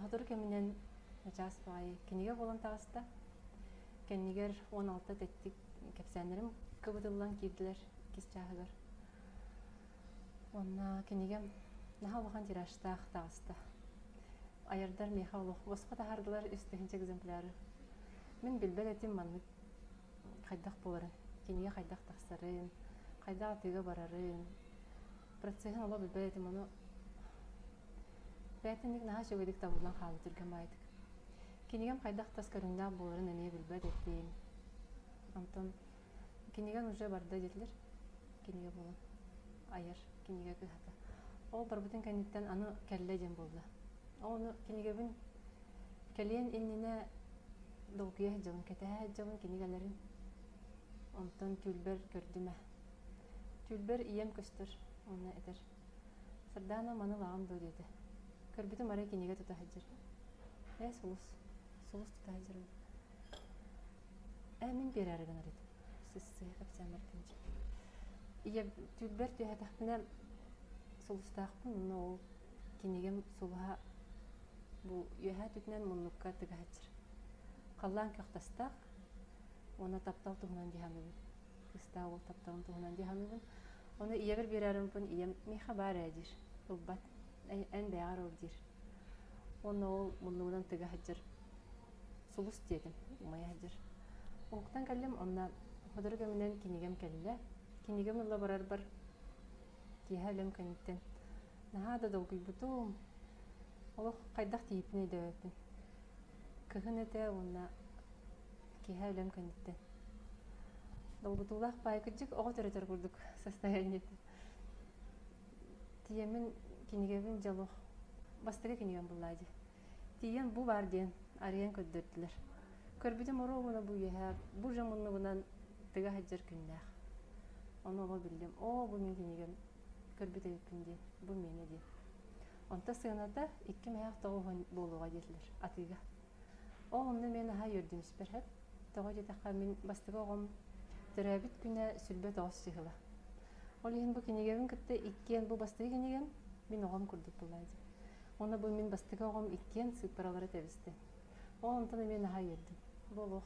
хатыр кеминен начас бай киниге болон тагыста кеннигер 16 теттик кепсәнерим кыбытылан кирдилер кис чагыгар. Онна кинигем наха вахан тираштах тагыста. Аярдар меха олох босқа тахардылар үстігінші экземпляры. Мен билбел этим манны хайдах боларын, киниге хайдах тахсарын, хайдах атыга барарын. Процессын ола билбел этим оны бәйтінник наха шөгедік табылдан қалы түрген байдық. Кинигем хайдах таскарында боларын әне билбел еттейін. Антон киниген уже барда дерлер, киниге болын. Аяр, киниге кыхата. Ол барбытын кәнеттен аны кәлле ден болды. Оны кинигебин кәлен иннине долгия жылын кәтәһә жылын кинигелерин онтон түлбер көрдүмә. Түлбер ием көстөр, оны этер. Сырдана маны лагам ду деди. Көрбүтүм ара киниге тута хаҗыр. Сулус тута хаҗыр. Мин берәргән арыт. Сез капсамар тинҗи. Ия түлбер тәһә тахтына сулустакпын, но кинигем сулха бу яһа түтнән муннукка тыгачыр. Каллан кахтастак, оны таптал тугынан дихамыбын. Кыста ол тапталын тугынан дихамыбын. Оны иябер берәрімпін, ием меха бар әдір. Улбат, ән бәғар олдыр. Оны ол муннуынан тыгачыр. Сулус дедім, мая әдір. Оқтан кәлем, онна ходыргамынан кинигем кәлі. Кинигем ұлла барар бар. Киһәлем кәнеттен. Наха да долгый бутум. Олох кайдах тиипне дөппин. Кыгын эте онна киһәлем кәнеттен. Долгутулах пайкыжык ого төрөтөр курдук состояние. Тиемен кинигебин жалох. Бастыга кинигем буллайды. Тиен бу бар ден ариен көддөттүлөр. Көрбүтүм орогуна бу яһа, бу жамынныбынан тыга хаҗыр күннәх. Оны ого билдим. Бу мен кинигем көрбүтө үппүнде, бу мене де. Онта сыйната 2 маяк тогон болуга жетилер, атыга. Онны мен аха йөрдүм сперхеп. Тога жетакка мен бастыга огом төрөбүт күнө сүлбөт осчыгыла. Ол ен бу кинигем кытты 2 бу бастыга кинигем мен огом курдук булайды. Оны бу мен бастыга огом 2 сыпыралары тебисти. Онта мен аха йөрдүм. Болох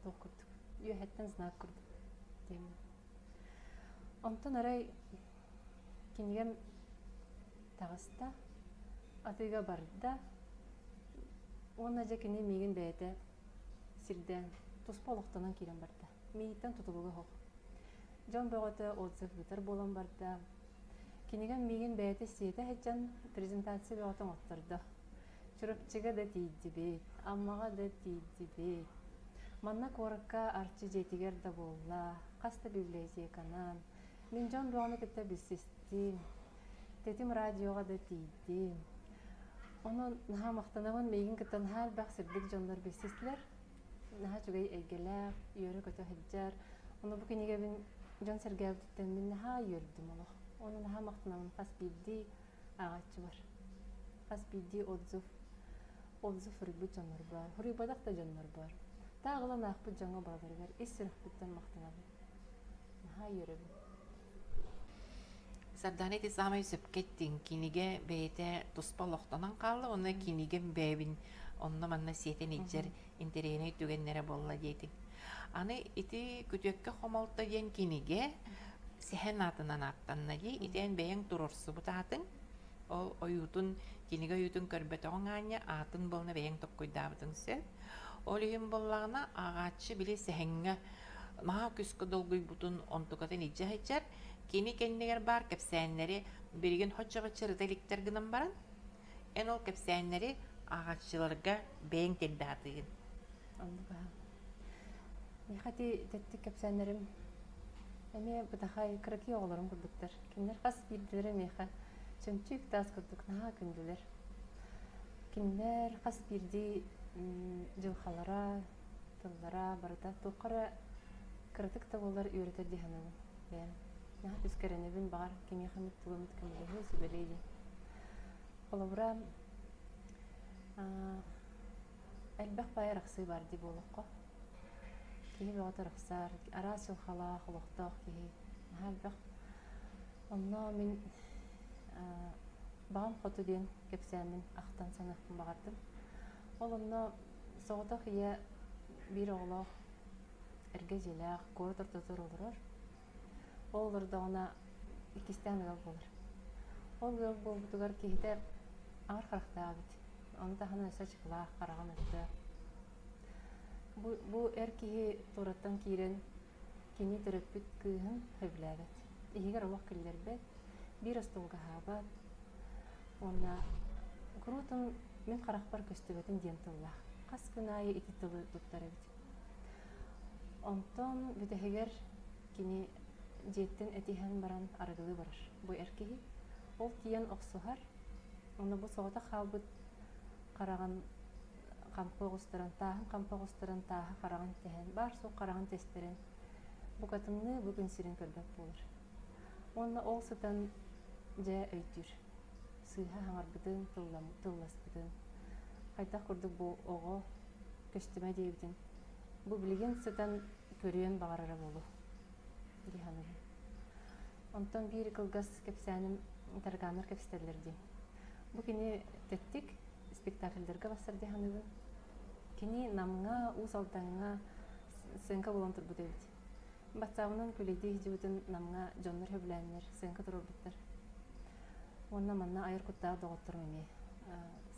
тог курдук. Йөһәттен знак курдук. Дем. Онта нарай кинигем тагыста атыга барда онна жекене миген бәйте сирден туспалыктан кирен барда. Мийтен тутулуга хок. Жон бөгөтө отзыв битер болон барда. Кинигем миген бәйте сиете хаҗан презентация бөгөтөн оттырды. Чурупчыга да тийди, аммага да тийди. Манна коракка арчы жетигер да болла. Каста библиотеканан. Мен жон бөгөне кетте бисисти. Тетим радиога да тийди. Оны наха мактанаган мейгин кеттен хал баксырдык жонлар бисислер. Наха чугай эгелер, йөрө көтө хаҗар. Оны бу киниге мен жон сергелдиттен мен наха йөрдүм олох. Оны наха мактанаган кас бидди агачы бар. Кас бидди отзыв рыбы жонлар бар. Рыбадак да жонлар бар. Тагылан акпы жонго балдаргар исирхтен мактанаган. Наха йөрөбүм. Сарданети самай сөпкеттин киниге бейте туспалоқтанан қалды, оны киниген бәйбін, онны манна сиетен иджер интерейне түгеннере болла дейтін. Аны ити күтөкке хомолта ден киниге сехен атынан аттанна дей, итен бәйен турорсы бұтатын, ол оютун, киниге оютун көрбетоғын аңя атын болны бәйен тоққойдабытын сөп. Ол үйін боллағына ағатшы біле сехенге маға күскі долгуй бұтын онтуқатын иджа хайчар, кини кеннигер бар кепсәннәре бирген хоҗчыгы деликтер гынан баран. Эн ол кепсәннәре агаччыларга бәйен телдатыгын. Андыга. Мехати тетти кепсәннәрем. Эме бутахай краки огларым курдуктар. Киндер хас бирдилер меха. Чөнчүк тас курдук наха күндүләр. Киндер хас бирди җылхалара, тыллара барда тукара кратык табылар үйрәтер дигәнем. Наха түскәренебин бар, кеме хәмит тугымыт кемлеге сөбелейди. Олабыра әлбәк бай рақсы бар ди болыққа. Кеме бәғаты рақсар, арас жылхала, құлықтақ кеге. Наха әлбәк. Онна мен Bağım xotu diyen kepsəmin axtan sanaqın bağırdım. Olumna soğudaq iya bir oğlaq erge jelaq, korudur tutur olurur. Olur da ona ikisten gıl bulur. Ol gıl buldugar kihide ağır qaraqda abid. Onu da hana ösə çıqılaq, qarağın ötü. Bu erkeği torattan kiren kini töröpüt kıhın hövləbət. İhigar olaq killerbət, bir astolga habat. Ona kurutun min qaraqbar köstübətin diyen tıllah. Qas kınayı iti tılı tuttar ebit. Ondan büteheger kini jetten etihen baran arıgılı barır. Bu erkeği ol tiyen oqsuhar. Ona bu soğuta xalbıt qarağın kampa oğustaran taha qarağın tehen. Bar soğuk qarağın testeren. Bu katımını bugün sirin körbek bulur. Ona ol sıtan ja öytür. Sıyha hanarbıdın, tıllasbıdın. Qaytaq kurduk bu oğu köstüme deyibdin. Bu bilgin sıtan körüyen bağırara bolu. Dihanırım. Ondan bir kılgaz kepsənim targanır kepsəlerdi. Bu kini tettik spektakllerge basar dihanırım. Kini namına, uzaldanına sönka bulandır bu deyibdi. Batsağının küleydi hicibudun namına jonlar höbülenler, sönka durur bitler. Onunla manna ayır kuttağı doğuttur memi.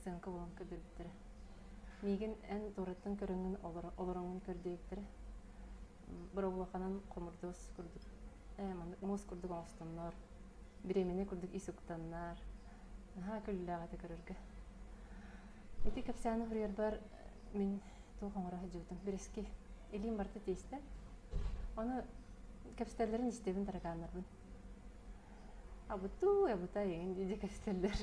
Sönka bulan ködür bitler. Migin en doğratan körünün olurunun kördüyüktür. Bir oğlaqanan komurdoz kurduk. Muz kurduk ağustunlar. Biremini kurduk isuktanlar. Ha küllüğüne körürge. Iti kapsani hürüyer bar min tuğanıra hıcıvdım. Bir eski ilim barda teyste. Onu kapsitellerin istebin tarakanlar bun. Abuta yengin dedi kapsiteller.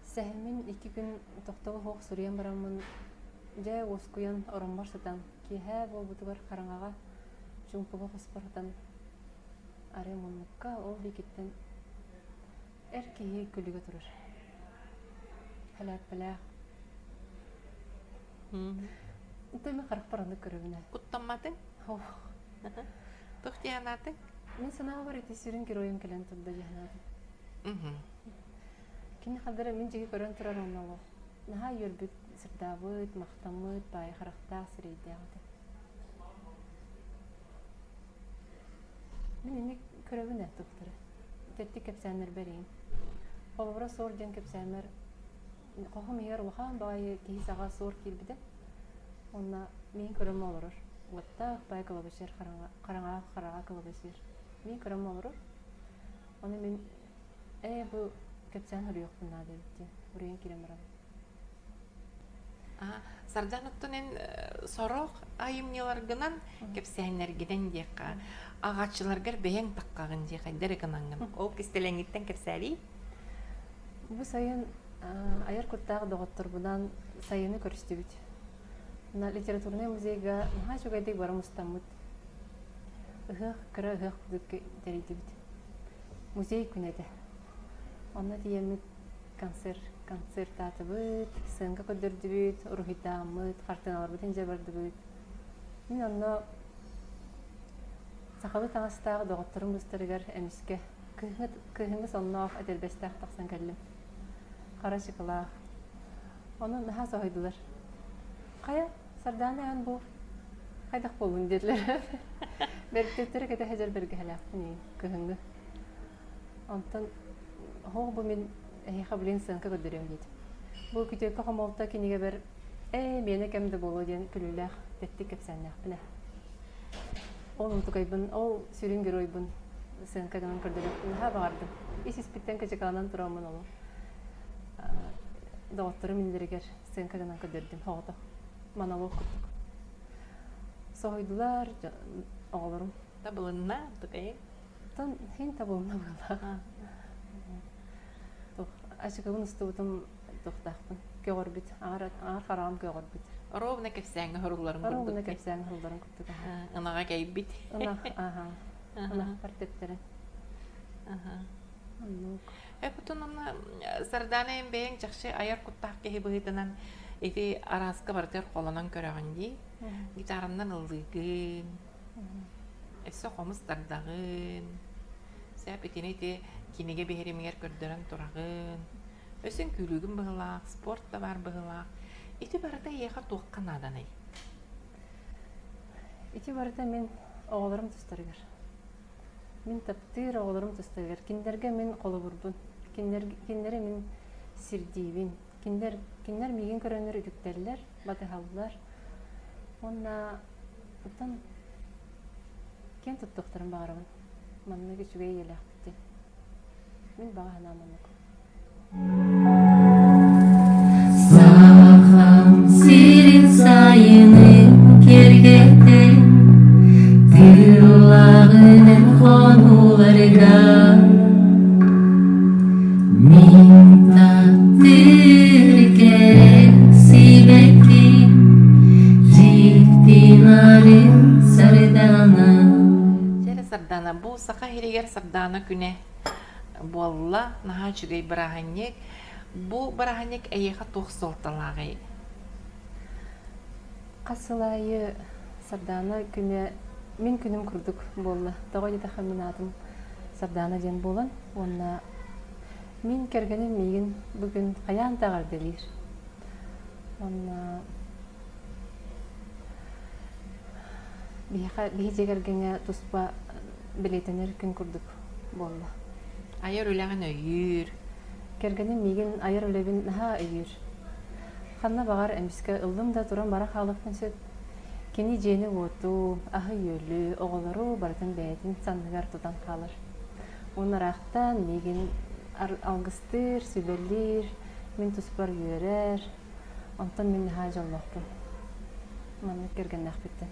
Səhmin 2 gün toxtağı hoq sürüyen baramın. Ja oskuyan oranbar satan ki ha bol butugar karangaga jumpuga hosparatan are monukka ol bikitten erkeği külüge durur. Halak balaq. Intemi qaraq parandı körübüne. Kuttanmadın? Oh. Tuhtiyanatin? Men sana var eti sürün kiroyun kelen turda jahnadı. Kini xadara min jigi körön turar onnalı. Naha yörbüt sırdabıt, maqtamıt, bayi qaraqta sireydi ağdı. Men eni köröbüne tukturu. Tetti kepsənler bereyim. Olvara sor jen kepsənler qohum yer waxan bayi kihi sağa sor kilbide. Onna men köröm olurur. Vatta bayi kılıbışır, qarağa kılıbışır. Men köröm olurur. Onu men bu kepsän hır yok bunna dedi. Buraya kiremeram. Sardanıttın en soruq ayımnılargınan kepsәннәргеден дияққа. Ağaççılargar beğen taqqağın diyaqqa dergınanın. O kistelengitten kepsәli? Bu sayın ayar kurtağı doğuttur bundan sayını körüstü bit. Literatурный музейга наха чугайдык барамыстамыт. Кыра ыхық кудuk deriydi bit. Muzey күнәді. Ona diyemit konser tatыбыт, sınga ködürdü bit, ruhidamıt, qartınalar bütün jabardı bit. Min onna saqalı taŋastağı doğutturun bustırıgar emiske. Kıhыңыз onnoq edelbestaq taqsan kellim. Qara şıkılaq. Onu naha soğuydular. Qaya, sardana yan bu. Qaydaq bolun dediler. Berktetleri kete hajar bergehelaq. Kıhыңı. Ondan hoğ bu min qablin sınka gödürüyorum dedi. Bu kütükke qomolta kinige ber mene kemde bolu diyen külülaq tettik kepsәннәқ bine. Olum tukaybın, ol sürün göroybın. Sınka ganan kördürüp naha bağırdım. İspitten kaçakanan turamın olu. Doğutları mindiriger sınka ganan kördürdüm. Hoğda. Monolog kurduk. Soğuydular oğlarım. Tabılınna tukayın? Tan hin tabılına bağla. Aşıkağın üstübütüm toxtaqpın. Köğürbüt. Ağır qarağım köğürbüt. Rovna kepsәңі hırulların Arı kurduk. ona kepsәң hırılların kurduk. Anağa geyip bit. Ana partettere. Бүтін оны сарданайын бәйін жақшы аяр құттақ кеге бұғытынан еті арасқы бартер қолынан көріған дей. Гитарымнан ылдығын, әсі қомыз тардағын, сәп етіне еті кенеге бәйіремегер көрдірін тұрағын, Өсін күлігін бұғылақ, спорт та бар бұғылақ. Ити барыда еға туаққан аданай. Ити барыда мен оғаларым тұстарығыр. Мен таптыр оғаларым тұстарығыр. Кендерге мен қолы бұрбын. Кендері мен сирдейбін. Кендер меген көрінер үдіктерлер, батығалылар. Онна ұттан кен тұттықтырым бағарабын. Манны кечуге елек бітті. Мен баға ханаманық. Sağam sirin sayını kergete Dillağının konularga Min takdir gerek sibekim Cikdinarin sardana Жәрі сардана, бұл сақа херегер сардана күне болла, наға чүгей бірағанек. Бұл бірағанек әйеға тоқсолталағай. Қасылайы сардана күне, мен күнім күрдік болла. Тағы деді мен атым сардана ден болан. Онна мен кергенім меген бүгін қаян тағар делер. Онна бейте кергенге тұспа білетінер күн күрдік болла. Айыр өләғін өйір. Кергенім меген айыр өлебін наға өйір. Қанна бағар әміске ұлдым да тұран бара қалықпын сөт. Кені жені оту, ағы өлі, оғылару бардың бәйдің сандығар тұтан қалыр. Онырақтан меген алғыстыр, сөйлелер, мен тұспар үйерер. Онтан мен наға жоллақпын. Маны керген нақпеттен.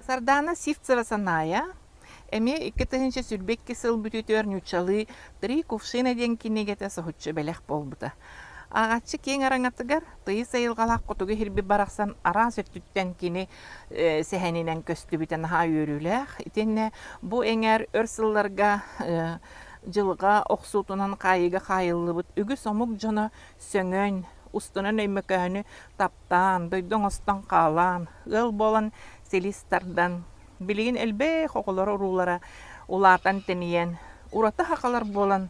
Сардана Сивцева саная. Эме 2-нче сүрбекке сыл бүтүтөр нючалы 3 кувшина ден кинегете сохутчу белек болбута. Агачы кең араңатыгар тыйы сайылгалак кутугу хирби бараксан ара сөттүттен кини сехенинен көстүбүтен ха үйрүлэх. Итенне бу эңер өрсылларга жылга оксутунан кайыга кайылыбыт үгү сомук жана сөңөн устунан өймөкөнү таптан дойдон остон калан ыл болан селистардан билигин элбе хоколору урулара улаатан тениен урата хакалар болан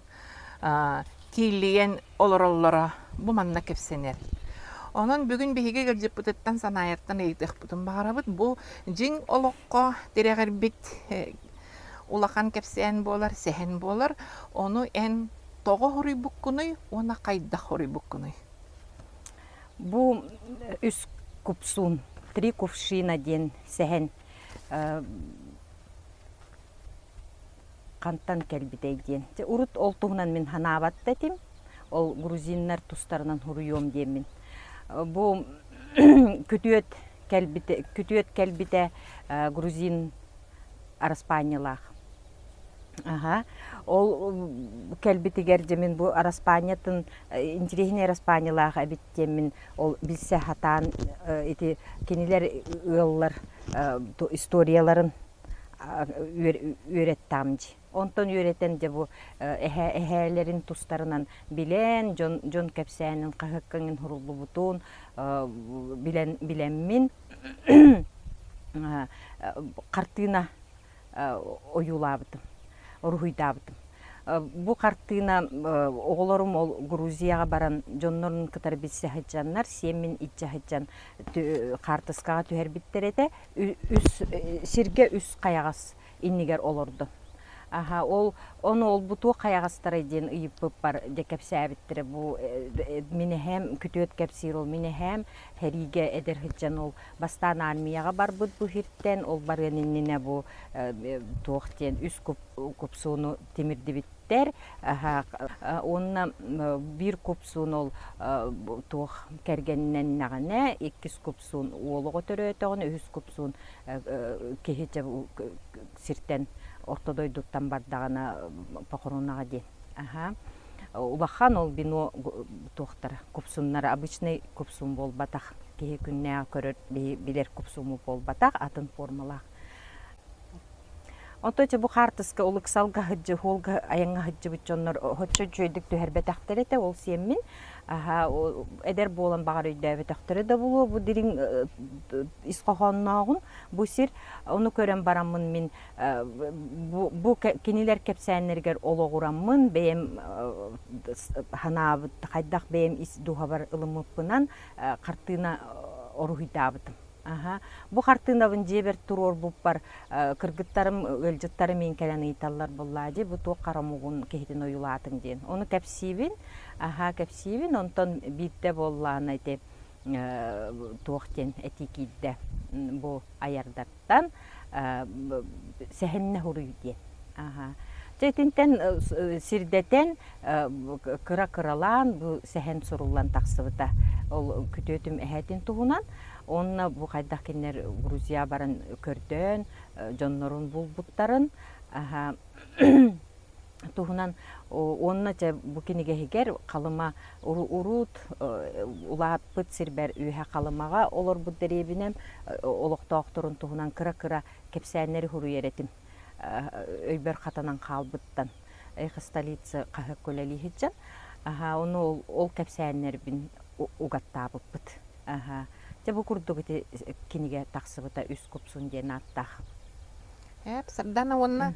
кийлиен олороллора бу манна кепсенер. Онон бүгүн биһиге гылжыппытыттан санааяттан эйтэх бутун баарабыт бу жиң олокко тирегербит улахан кепсен болар, сехен болар. Ону эн того хуруй буккунуй, она кайда хуруй буккунуй. Бу үс купсун 3 кувшина ден сехен кантан келбидей ден. Урут олтугунан мен ханабат детим. Ол грузиннар тустарынан хуруйом демин. Бу күтүөт келбите грузин араспаниялах. Ага. Ол келбитигер демен бу араспаниятын интересный араспаниялах абиттемин ол билсе хатан эти кенилер ыллар историяларын үйреттамжы. Онтон үйреттен де бу эхелерин тустарынан билен жон кепсенин кахыккаңын хурулу бутун билен картина оюлабытым, оруйдабытым. Бу картина оголорум ол Грузияга баран жоннорун кытар билсе хаджаннар семин итче хаджан картыскага түһербиттерете сирге үс каягас иннигер олорду. Аха, onu буту каягастары ден ыйып бар декепсәбиттер бу мине һәм күтөт кепсир ол мине һәм хәриге эдер хаджан ол бастан армияга бар бу хирттен ол бар энинне бу тоқтен үс купсуну тимирдибиттер. Аха, онна бир купсун ол тох кергеннен нагана 2 купсун олого төрөтөгөн 3 купсун кехече сиртен ортодойдуттан бардагана похоронага ден. Ага. Улахан ол бино тохтар купсуннар обычный купсун болбатак. Кеhe күннәгә көрөр билер купсуму болбатак атын формалак. Онтойча бу хартыска улыксалга хыджы холга аянга хыджы бычоннор хоччо жөйдүк төһөрбетахтерете ол семмин эдер болан багар үйдөбетахтере да булу бу дирин исқохонногун бу сир ону көрөн бараммын мен бу кинилер кепсәннергер ологураммын бем ханабыт хайдах бем ис духабар ылымыппынан картына орухитабытым. Бу хартынабын жебер турор буппар кыргыттарым өлжыттары мен келен ыйталлар буллади бу тоо карамугун кехитин оюлаатың ден. Ону кепсибин, онтон битте боллаан айте туохтен этикидде бу аярдаттан сехенне хуруй ден. Жетинтен сирдетен кыра-кыралан бу сехен суруллан таксыбыта. Ол күтөтүм эхетин тугунан онна бу кайдак кинер Грузия барын көрдөн, жоннорун булбуттарын тугунан онна же бу киниге хигер калыма урут улааппыт сирбер үйе калымага олор бу деребинем олоктоокторун тугунан кыра-кыра кепсәннери хуруеретим. Өйбер катанан калбыттан столица кахы көлели хиджан ону ол кепсәннербин угаттабыппыт. Же бу курдугути киниге таксыбыта үс купсун ден аттах. Сардана онна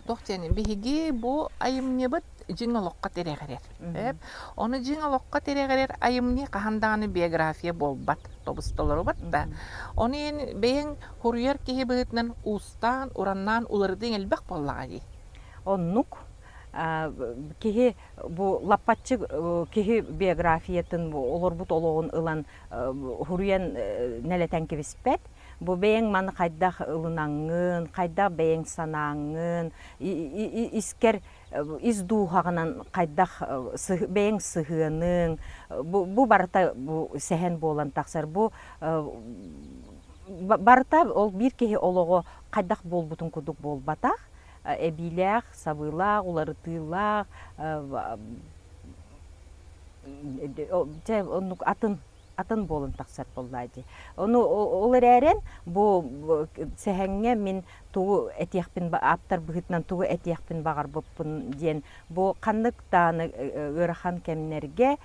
тохтен биһиги бу айымнебыт жиңолокка терегерер. Оны жиңолокка терегерер айымны кахандаганы биография болбат, тобустолору бат да. Оны ен бейин хуруяр кихи быгытнан устан, ураннан улырдың элбек боллагади. Оннук кихи бу лаппатчы кихи биографиятын олор бут ологун ылан хуруян нелетен кебиспет. Бу бейин маны кайдах ылынаңын, кайда бейин санаңын, искер из духагынан кайдах бейин сыхынын, бу барыта бу сехен болан таксар, бу барыта ол бир кеhi олого кайдах болбутун кудук болбатах, эбилях, сабылах, улары тыйлах, атын болын таксар боллайды. Оны олар әрен бу сехенге мен тугу этияхпин аптар быгытнан тугу этияхпин багар боппун ден бу каннык тааны ырахан кемнерге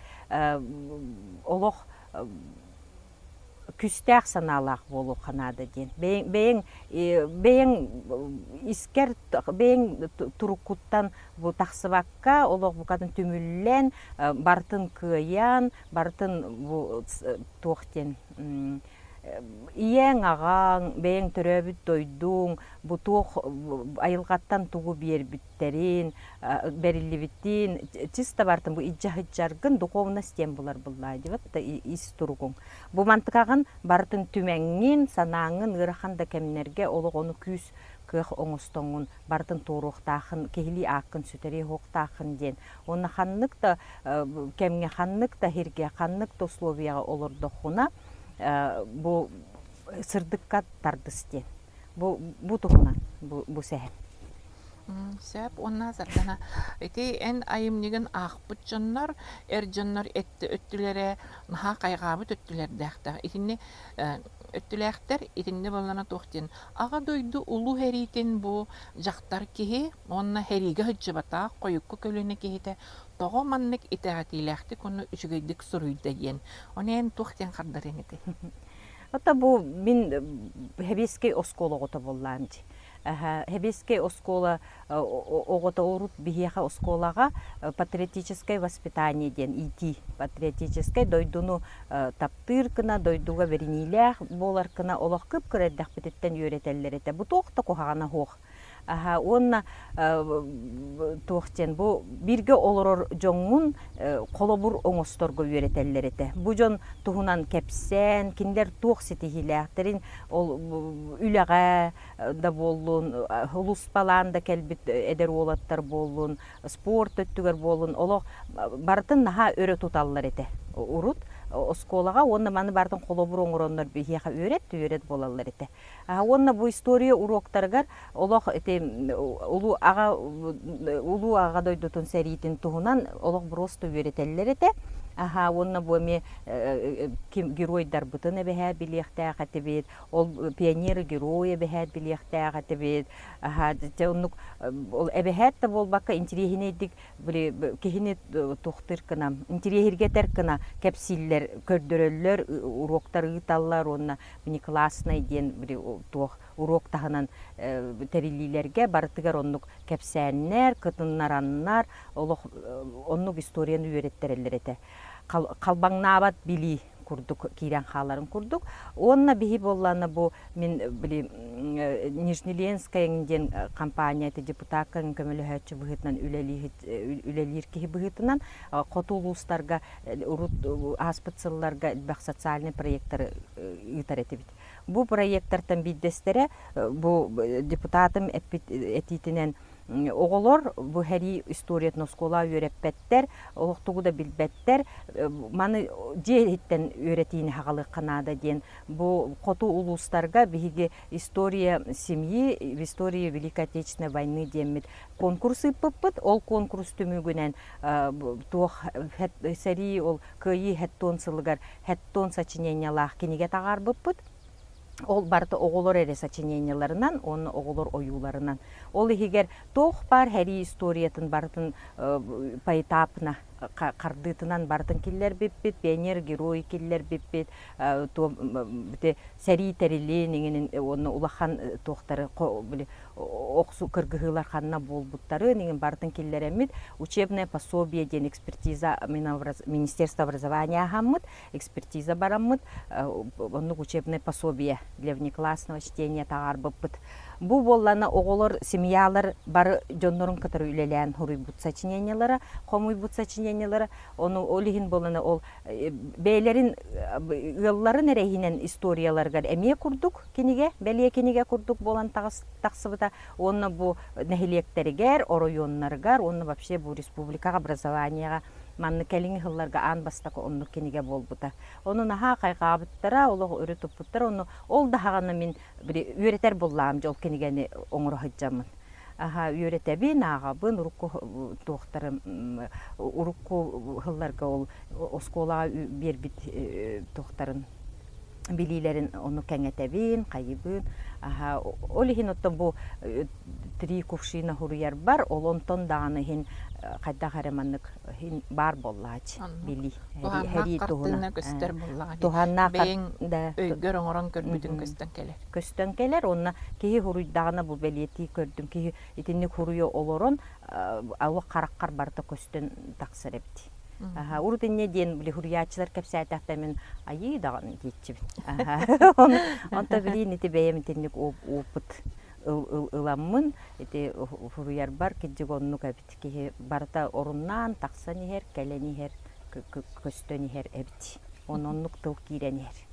олох күстәк саналак болу канады ден. Бейин искер бейин турукуттан бу таксыбакка олох бу катын түмүллен бартын кыян, бартын бу тохтен иең ағаң, бейін төрөбіт дойдуң, бу туох айылғаттан тугу бербиттерин, берилибиттин, чиста бартын бу иджа-хыджаргын духовна стен булар буллайды, ватта ис тургуң. Бу мантыкагын бартын түмәңін, санаңын, ыраханда кемнерге олық оны күс көх оңыстоңын, бартын туруқтақын, кехили ақын, сүтери хоқтақын ден. Оны ханнык та, кемге ханнык та, хирге ханнык та условияға олырдықуна, бу сырдыкка тардыстен. Бу тугунан, бу сәһен. Сәп онна сардана. Эти эн айымнигин ақпыт жоннор, жоннор этти өттүлере, наха кайгабыт өттүлер дәхтә. Итинне өттүләхтер, итинне боллана тохтен. Ага дойду улу херитен бу жактар кихи, онна хериге хыджыбата, койукку көлөне кихите. Тоғы маннык итәгатиләхти кону үчүгейдик суруйда ен. Онен тохтен кардарын ити. Ота бу мин хебескей оскологото болланды. Хебескей оскола огото урут бихиха осколага патриотическое воспитание ден ити. Патриотическое дойдуну таптыркына, дойдуга веринилях боларкына олох кып кыреддах битеттен үйретеллерете. Бу тоқта кохагана хох. Онна тоқтен бу бирге олорор жоңун колобур оңосторго үйретеллерете. Бу жон туһунан кепсен, киндер туох сетихилэхтерин ол үлага да боллун, улус балан да келбит эдер олаттар боллун, спорт өттүгер боллун, олох бартын наха өрө туталлар эте. Урут осколага онна маны бардын колобур оңороннор бихиха үйрет болалар эте. Онна бу история уроктаргар олох эте улуу ага дойдутун серитин туһунан олох просто үйретеллер эте. Аха, онна боме геройдар бутын эбэхэ билиэхтээ хатебет, ол пионеры героя бэхэ билиэхтээ хатебет. Аха, те оннук ол эбэхэт та болбакка интересинедик биле кихине тохтыр кына, интересиргетер кына кепсиллер көрдөрөллөр, уроктар ыталлар онна бини классный ден биле тох урок таханан терилилерге бартыгар оннук кепсәннәр, кытыннараннар, оннук историяны үйрәттерелләр эте. Калбаңнабат били курдук, кирен халарын курдук. Онна бихи болланы бу мен били Нижнеленская ден компания те депутаттын көмөлөһөчү быгытынан үлелир ки быгытынан котулустарга урут аспыцылларга бак социальный проекттер итаретибит. Бу проекттардан биддестере бу депутатым этитинен оголор бу хери историятын школа үйрөппеттер, олуктугу да билбеттер. Маны жееттен үйрөтийин хагалык канада ден бу коту улустарга биги история семьи, история Великой Отечественной войны демит конкурсы пыппыт, ол конкурс түмүгүнен туох сери ол кыйы хеттон сылыгар хеттон сочинениялах киниге тагар быппыт. Ол барты оголор эре сочиненияларынан, оны оголор оюларынан. Ол ихигер тох бар хери историятын бартын поэтапна кардытынан бартын киллер биппит, пионер герой киллер биппит, сәри тәреле оны улахан тохтары оксу кыргыгылар ханна болбуттары неген бартын киллер эмит, учебное пособие ден экспертиза Министерства образования хаммыт, экспертиза бараммыт, онны учебное пособие для внеклассного чтения тагар быппыт. Бу боллана оголор семьялар бар жоннорун катары үлелән хуруйбут сочинениялары, комуйбут сочинениялары, onu олихин боллана ол бейлерин ылларын эрехинен историяларга эмие курдук киниге, белие киниге курдук болан таксыбыта, onu бу нехилектеригер, оройоннаргар, onu вообще бу республикага образованияга манны келиңи хылларга ан бастакы онну киниге болбута. Onu наха кайгабыттара, олог өрө топуттара, onu ол дахаганы мен үйретер боллам жол кинигени оңур хыджамын. Аха, үйретебин агабын урукку тохтары урукку хылларга ол осколага бербит тохтарын билилерин onu кеңетебин, кайыбын. Аха, олихин оттон бу 3 кувшина хуруяр бар, олонтон даганы хин кайда хараманнык хин бар боллач били. Хери тугуна көстөр боллага. Туханна да өйгөр оңорон көрбүтүн көстөн келер. Көстөн келер, онна кии хуруйдагына бу белети көрдүм, кии итинник хуруйо олорон алы караккар барда көстөн таксырепти. Аха, урдынне ден били хуруячылар кепсәтәктә мен айы даган кетчибин. Аха, онта билин ите бәйемтенник опыт ыламмын, ите хуруяр бар киджигонну капит ки барта оруннан таксаны хер, келени хер, көстөни хер эбит. Ононнук тыл кирени хер.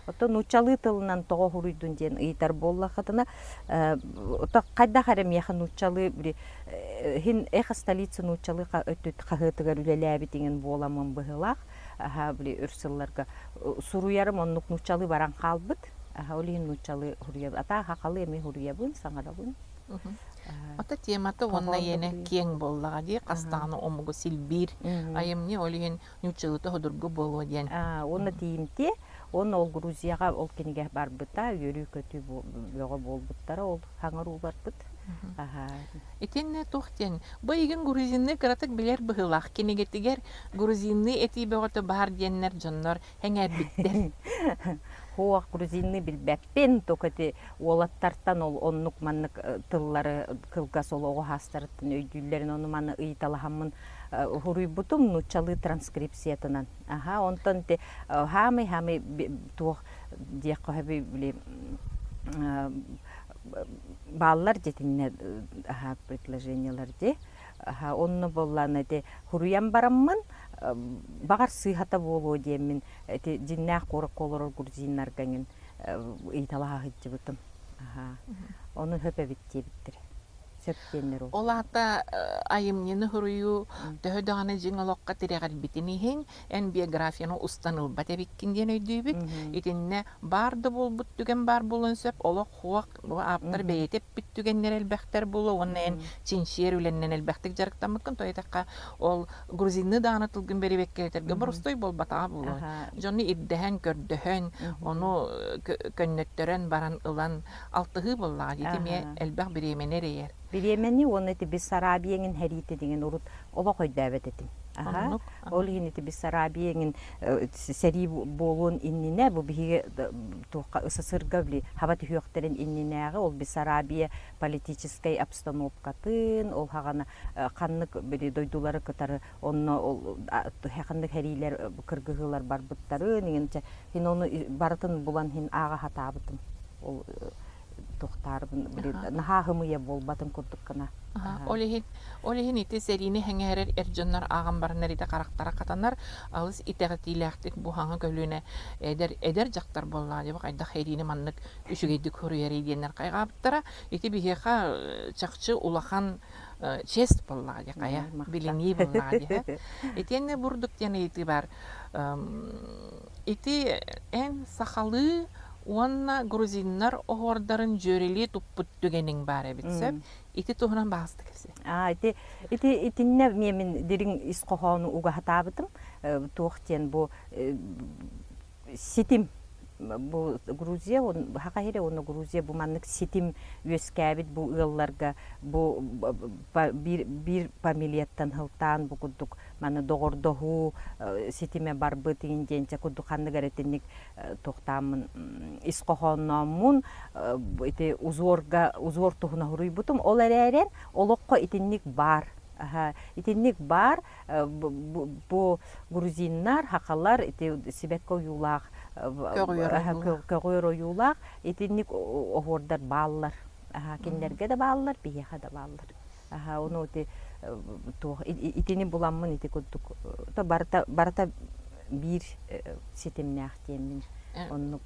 Ото нучалы тылынан того хуруйдун ден ыйтар болла хатына, ото кайда харам яхан нучалы били хин эха столица нучалы өтөт кахытыгар үлеләбитingen боламын быгылак. Аха, били үрсылларга суруярым оннук нучалы баран калбыт. Аха, олин нучалы хуруя ата хакалы эми хуруябын саңарабын. Ата тематы онна ене кең боллага ди, кастаны омугу силбир, айымне олин нучалыты ходургу болу ден. Оны тиимте, оны ол Грузияга ол кениге барбыта, йөрү көтү бого болбуттара, ол хаңару барбыт. Аха. Итенне тохтен, бу иген грузинны кыратык билер быгылак, кенегетигер грузинны эти бөгөтө бар деннер жоннор хеңер биттер. Хоак грузинны билбеппен, токати олаттартан ол оннук маннык тыллары кылгас ол ого хастарыттын өйдүллерин onu маны ыйталахамын хуруйбутум нучалы транскрипциятынан. Аха, онтон те хамы туох дияккахаби биле баллар жетинне предложениялар де. Онны болланы де хуруян бараммын, багар сыйхата болу демин, жиннах корок колорор грузиннарганын ыйталаха хыджыбытым. Оны хөпе битте биттир. сөптеннер ол. Олата айымнені хұрую төһө дағаны жыңалоққа тирегар битинихин эн биографияны устаныл батебиккинден өйдүйбүт. Итинне барды болбут түген бар болын сөп, олық хуақ аптар бейетеп бүттүгеннер элбәхтер болу, оны эн чиншер үленнен элбәхтік жарықтамыкын, тойтаққа ол грузинны дағаны тылгын бері беккетерге бұрыстой бол батаға болу. Жоны ирдәһән, көрдөһән, оны көннөттөрен баран ылан алтығы болла, етеме элбәх біременер ейер. Биремени оны ти Бессарабияңын хәрите деген урут ола койдабет этим. Ол хини ти Бессарабияңын сери болун иннине бу биге тока СССРга бли хабат хүйөктерин иннинеге ол Бессарабия политической обстановкатын ол хагана каннык били дойдулары кытары онно ол хакындык хәрилер кыргыгылар бар буттары нигенче хин оны бартын булан хин ага хатабытым. Ол тохтарбын нахахымыя болбатын курдуккана. Олехин ити серини хәңәрер эрҗоннар аган барнар ите карактара катанар алыс итегатиләхтик бу хаңа көлүнә эдер жактар болла дип кайда хәйрине маннык үшүгейдик хөрүяр иденнәр кайгаптыра ити бихеха чакчы улахан чест болла ди кая билини болла ди. Итенне бурдук яны ити бар. Ити эн сахалы Уанна грузиннар оғордарын жөрели туппут түгенің бары бітсеп, ити туғынан бағысты кесе. Итинне мен дерин исқоғаны уға хатабытым. Туқтен бұл ситим bu Грузия, хакаһире оны Грузия бу маннык ситим өскәбит бу ылларга бу бир фамилияттан хылтан бу кудук маны догордоху ситиме барбы тигенденче кудук ханны гаретинник токтамын исқохонномун ите узор тухна хуруйбутум ол эререн олокко итинник бар. Итинник бар бу грузиннар хакалар ите сибекко юлак көгөр юлак итинник оордар баалар киндерге да баалар бияха да баалар ону ите итини буламмын ите кудук то барта бир ситимнах темин онну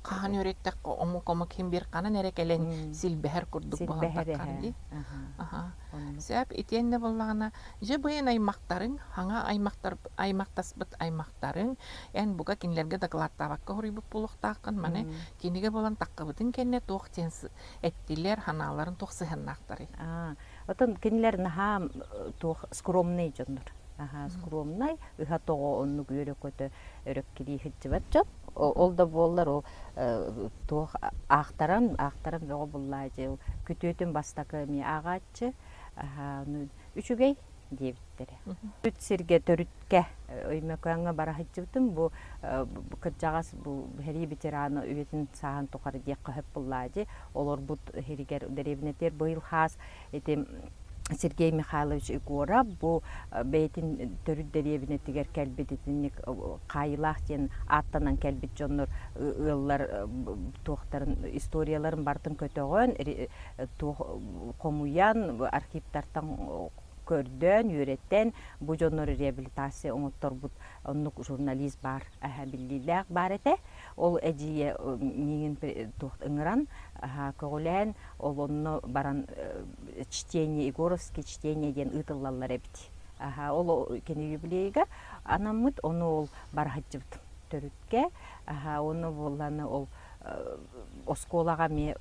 Кахан öğrettik omu kim bir kana nerekelen silbeher kurduk bağlantıkkandı. Sebep itiyenne bollağına je buyun aymaktarın, hanga aymaktasbıt aymaktarın, en buga kinlerge dağılatta bakka horibip buluqtaqın, mane kinige bolan taqqabıdın kenne toq tensi ettiler hanaların toq sıhannaqtarı. Oton kinler naha toq skromnay jondur. Скромный, ыхатого онну гөрө көтө өрөккири хитчебатчат. Ол да боллар о то актарам жого буллажы. Күтөтүн бастакы ми агачы. Үчүгей дебиттере. Үтсерге төрүткө өймөкөңө бара хитчебтим бу кыржагас бу хери ветераны үбетин саан токары дек кып буллажы. Олор бут херигер деревнетер быйыл хас этим Сергей Михайлович Егоров бу бейтин төрүддеребине тигер келбетинник кайылах ден аттанан келбет жоннор ыллар тохтарын историяларын бартын көтөгөн комуян архивтартан көрдөн үйреттен бу жоннор реабилитация оңоттор бут оннук журналист бар биллилер бар эте ол эжие миңин тохт ыңыран көголен ол онно баран чтение Егоровский чтение ден ытыллалар эбит ол кени юбилейге анамыт ону ол бархатжыбыт төрүткө ону болланы ол осколага ме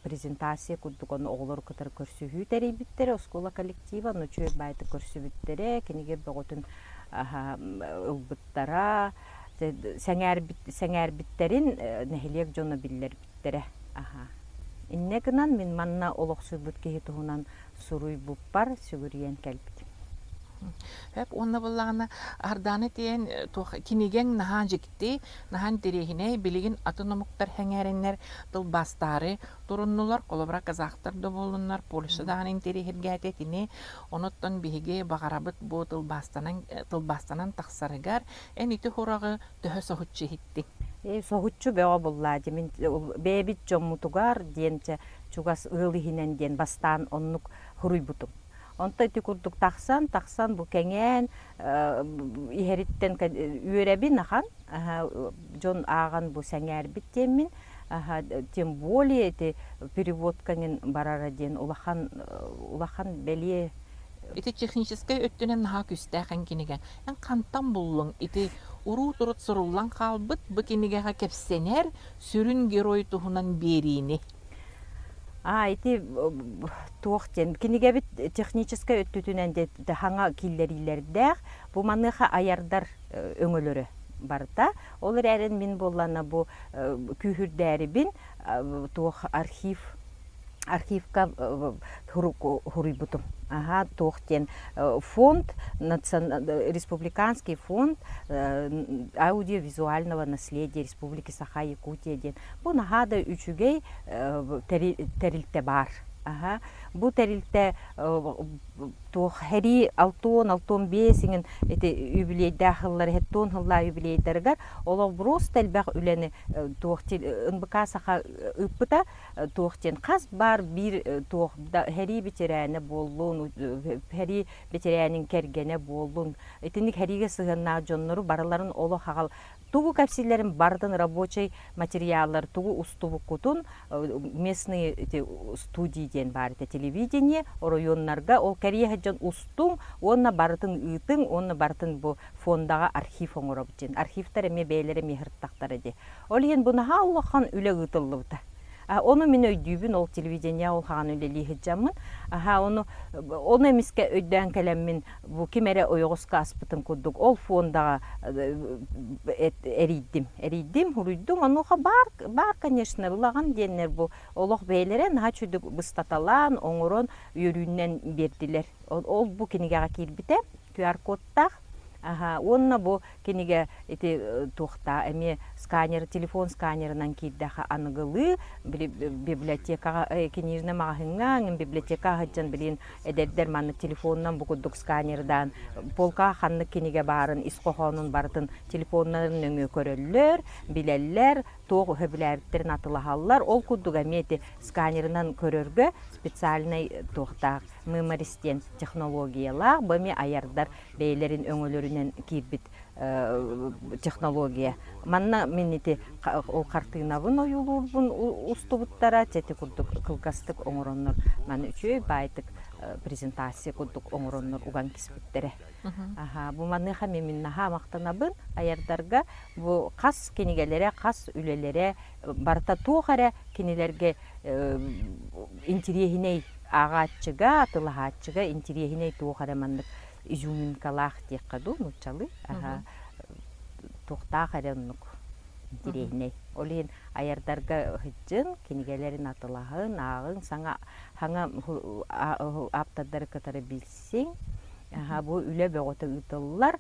презентация курдук ону оголор кытар көрсүхүү терибиттере оскола коллектива ну чөй байты көрсүбүттере кенигер боготун ылбыттара сәңәрбиттерин нехилек жону биллер биттере иннегынан мен манна олоксубут кеһи туһунан суруй буппар сүгүрүен келбит. Hep onna bollağına ardаны тиен киниген нахан жикти, нахан терехине билигин атономуктар хәңәреннәр тыл бастары, туруннулар колобра казахтар да болуннар, Польша даһанын терехиргәте тине, оноттан биһиге багарабыт бу тыл бастанан тахсарыгар, эн ите хорагы төһө сохутчу хитти. Сохутчу бега боллады, мен бебит жоммутугар денче чугас ылыһинен ден бастан оннук хуруйбутум. Онта тикурдук тахсан бу кеңен иһериттен үйрәби нахан жон аган бу сәңәр биттемин Тем более эти переводканын барара ден улахан беле Ити технической өттүнен наха күстәхен кинеген. Эн кантан буллың ити уру турут суруллан калбыт бу кинегега кепсенер сүрүн герой тухунан берини. Эти туохтен кинеге бит технической өттүтүнен де хаңа киллерилердер бу маныха аярдар өңөлөрү барда. Олар әрін мен боллана бу күйүрдәри бин туох архивка хурибутум. Тохтен фонд, республиканский фонд аудиовизуального наследия Республики Саха-Якутия ден. Бу нагада үчүгей терилте бар. Бу терилте тох хери 6-6-5 эти юбилейдә хыллар хеттон хылла юбилейдәргә олар просто элбәг үләне тох НБК Саха ыппыта тохтен кас бар бир тох хери битерәне боллун хери битерәнең кергәне боллун этинник херигә сыгынна жоннору бараларын оло хагал тугу капсиллерин бардын рабочий материаллар тугу устубу кутун местные студияден бар телевидение районнарга ол кәрие жон устун онна бардын ытың онна бардын бу фондага архив оңоробчен архивтер эме бейлери мехирттактар эди ол ен буна халлахан үле ытыллыбыта Onu min öydübün ol televizyon ol hagan öyle lihicamın. Onu emiske öydüğün kalemin bu kimere oyğuska aspıtın kurduk. Ol fonda eridim, huruydum. Onu bar конечно, ılağın diyenler bu. Oluq beylere naha çöydük bыстatalan, oңырон yörüğünden berdiler. Ol bu kinigega kirbite, QR kodtaq. Онна бу кенеге эти тухта эми сканер телефон сканерынан киддаха аныгылы библиотекага кенежне магынга библиотекага жан билин эдердер маны телефоннан букудук сканердан полка ханны кенеге барын искохонун бартын телефоннарын өңө көрөллөр билеллер тоғы хөбүләрттерин атылахаллар ол кудук эми сканерынан көрөргө специальный тухта мемористен технологиялар бами аярдар бейлерин өңөлөрүнөн кирбит технология. Манна минити ол картыгнабын оюлурбун устубуттара тети курдук кылгастык оңороннор маны үчөй байтык презентация курдук оңороннор уган киспиттере. Бу маныха меминнаха мактанабын аярдарга бу кас кенигелере кас үлелере барта туохаре кенилерге интересиней агачыга атылахачыга интересиней туохаре мандык изюминкалах тек каду мучалы тухта хареннук интересиней олен аярдарга хыджын кенигелерин атылахын агын саңа хаңа аптадар катары билсең бу үле бөгөтө ытыллар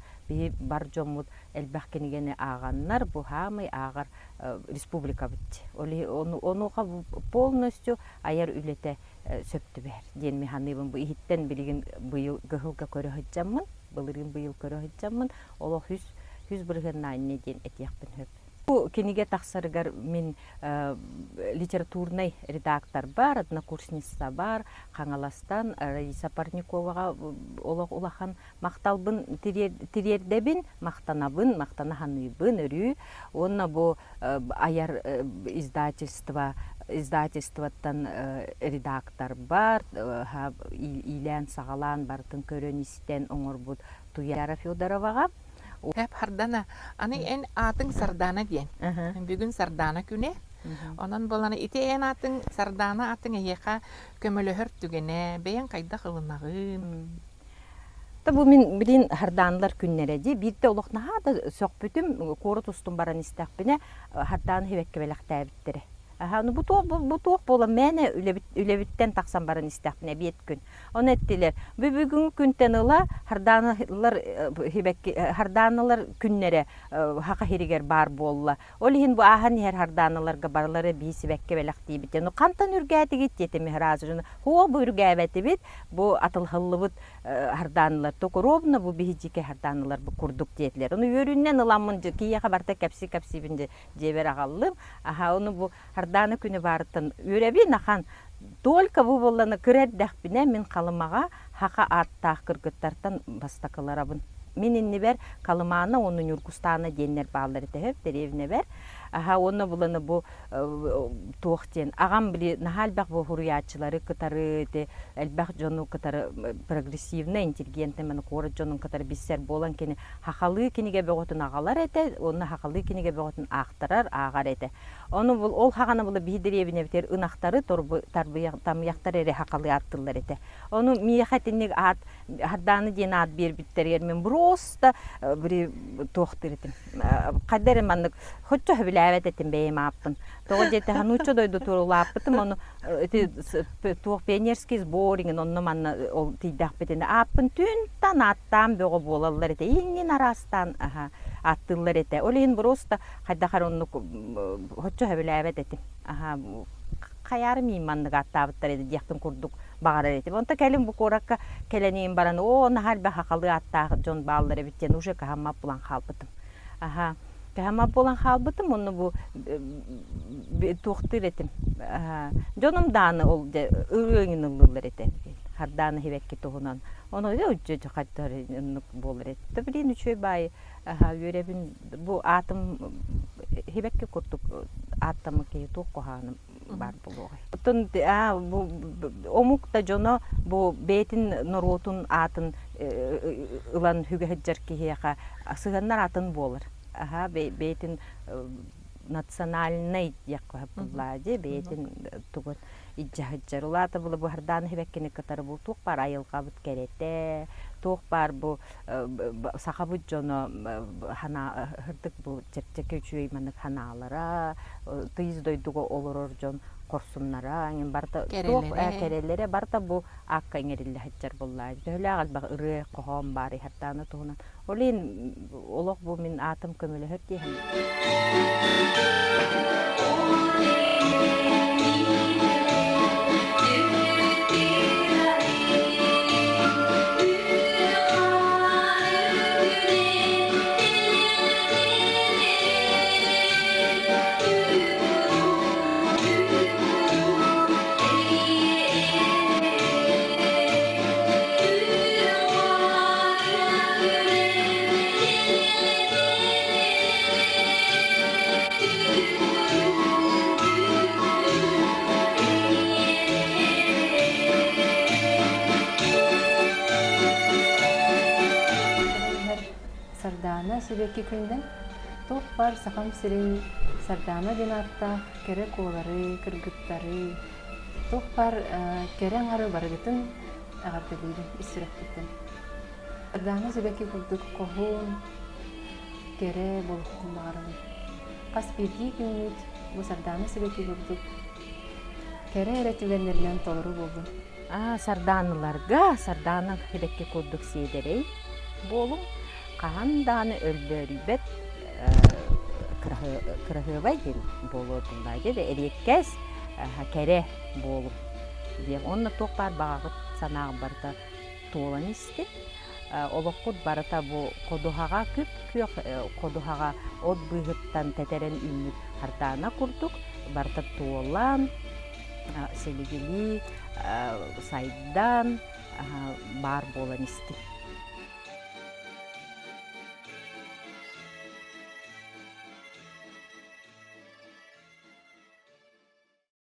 бар жомут элбах кенигени аганнар бу хамы агар республика бит онуга полностью аяр үлете сөптү бер ден механизм бу иттен билген быйыл гыгылга көрө хыджаммын былырын быйыл көрө хыджаммын оло 100 бирген ден этиякпын хөп бу кениге таксарыгар мен литературный редактор бар однокурсница бар Каңаластан Раиса Парниковага улахан макталбын тирердебин мактанабын мактанаханыбын өрү онна бу аяр издательствоттан редактор бар Илен Сагалан бартын көрөнистен оңорбут Туяра Федоровага Hep hardana. Ani en atın sardana diyen. Bugün sardana küne. Ondan bolana ite en atın sardana atın yeka kömölü hörtügene beyan kayda kılınağın. Tabu min bilin hardanlar künnere bir de oluq naha da sökbütüm koru tustun baran istakbine hardan hevekke belakta bittere. Bu toq bola mene ülebitten taksan baran istakbine bir gün. Onu ettiler. Bugün günten ıla hardanılar künnere haka heriger bar bolla. Olihin bu ahan her hardanılarga barları bisi bekke belakti bitten. Kantan ürgəti git yetimi hazırını. Huo bu ürgəbeti bit bu atılhıllı bit hardanılar. Tokurovna bu bihicike hardanılar bu kurduk deyetler. Onu yöründen ılamınca ki yaka barta kapsi bince ceber ağallım. Onu bu hardana күні барытын өреби нахан только бу болланы кірердәк бине мен қалымаға хақа аттақ кыргыттартан бастакыларабын. Мен инни бер қалыманы оның үргустаны деннер бағалары тәхіп деревіне бер. Аха, онна буланы бу туохтен. Агам били нахалбак бу хуруячылары кытары те элбак жону кытары прогрессивный, интеллигентный мен кора жонун кытары биссер болан кени хахалы кениге бөгөтүн агалар эте, онна хахалы кениге бөгөтүн ахтарар агар эте. Оны бул ол хаганы бул бийдеребине битер ынактары торбу тарбыя тамяктар эре хакалы аттылар эте. Оны миехатинник ат хадданы ден ат бербиттерер мен просто бир туохтыр этим. Кадер маннык хоччо билебет этим бейм аппын. Того жете ханучо дойду турулаппытым оны туох пионерский сборинг онно манна ол тийдак бетене аппын түн тан аттан бөгө болалар эте. Иннин арастан аттылар эте. Олин просто кайдахар онну хоччо билебет этим. Каяры миманнык аттабыттар эди дияктын курдук багар эти. Онта келин бу коракка келенин баран о нахалба хакалы аттагы жон баалар биттен уже кахамап булан халбытым. Кахамап булан халбытым оны бу туктыр этим. Жонум даны ол өрөңүн ыллар эте. Харданы хебекки тугунан. Оны өжө жакаттар болор эти. Билин үчөй бай өрөбүн бу атым хебекки курдук аттамы ки туккоханым бар булугай. Тун бу омукта жоно бу бетин норотун атын ылан хүгәҗәр киһәка асыганнар атын болар. Бетин национальный якка буллади бетин тугут иҗәһәҗәр улата бу хардан хәбәккене катар бу тук бар айылга бит керете. Тук бар бу сахабыт жоно хана хырдык бу чекчеке үчүй маннык ханалара тыйыз дойдуго олорор жон корсуннара аңын барта тук керелере барта бу акка иңериле хаҗар буллар. Дөйләгәл баг ыры кохом бар хаттаны тугунан. Олин олок бу мин атым көмөлө хөрти һәм Сардана себеки күнден топ бар сахам сирин сардана динатта кере колары, кыргыттары топ бар керен ары барыгытын агартылыйдын исректен. Сардана себеки күлдүк кохун кере болуктун барын. Кас бирги күнүт бу сардана себеки күлдүк кере эретилгендерден толору болду. Сарданыларга сардана себеки күлдүк сейдерей болу. Канданы өлбөрүбет кырахыбай ден болотундай деди эреккес кере болуп дем онна токпар багыт санагы барта тоолан исти олоккут барата бу кодухага күп кодухага от быгыттан тетерен үннүк хартана курдук барта тоолан селигили сайдан бар болан исти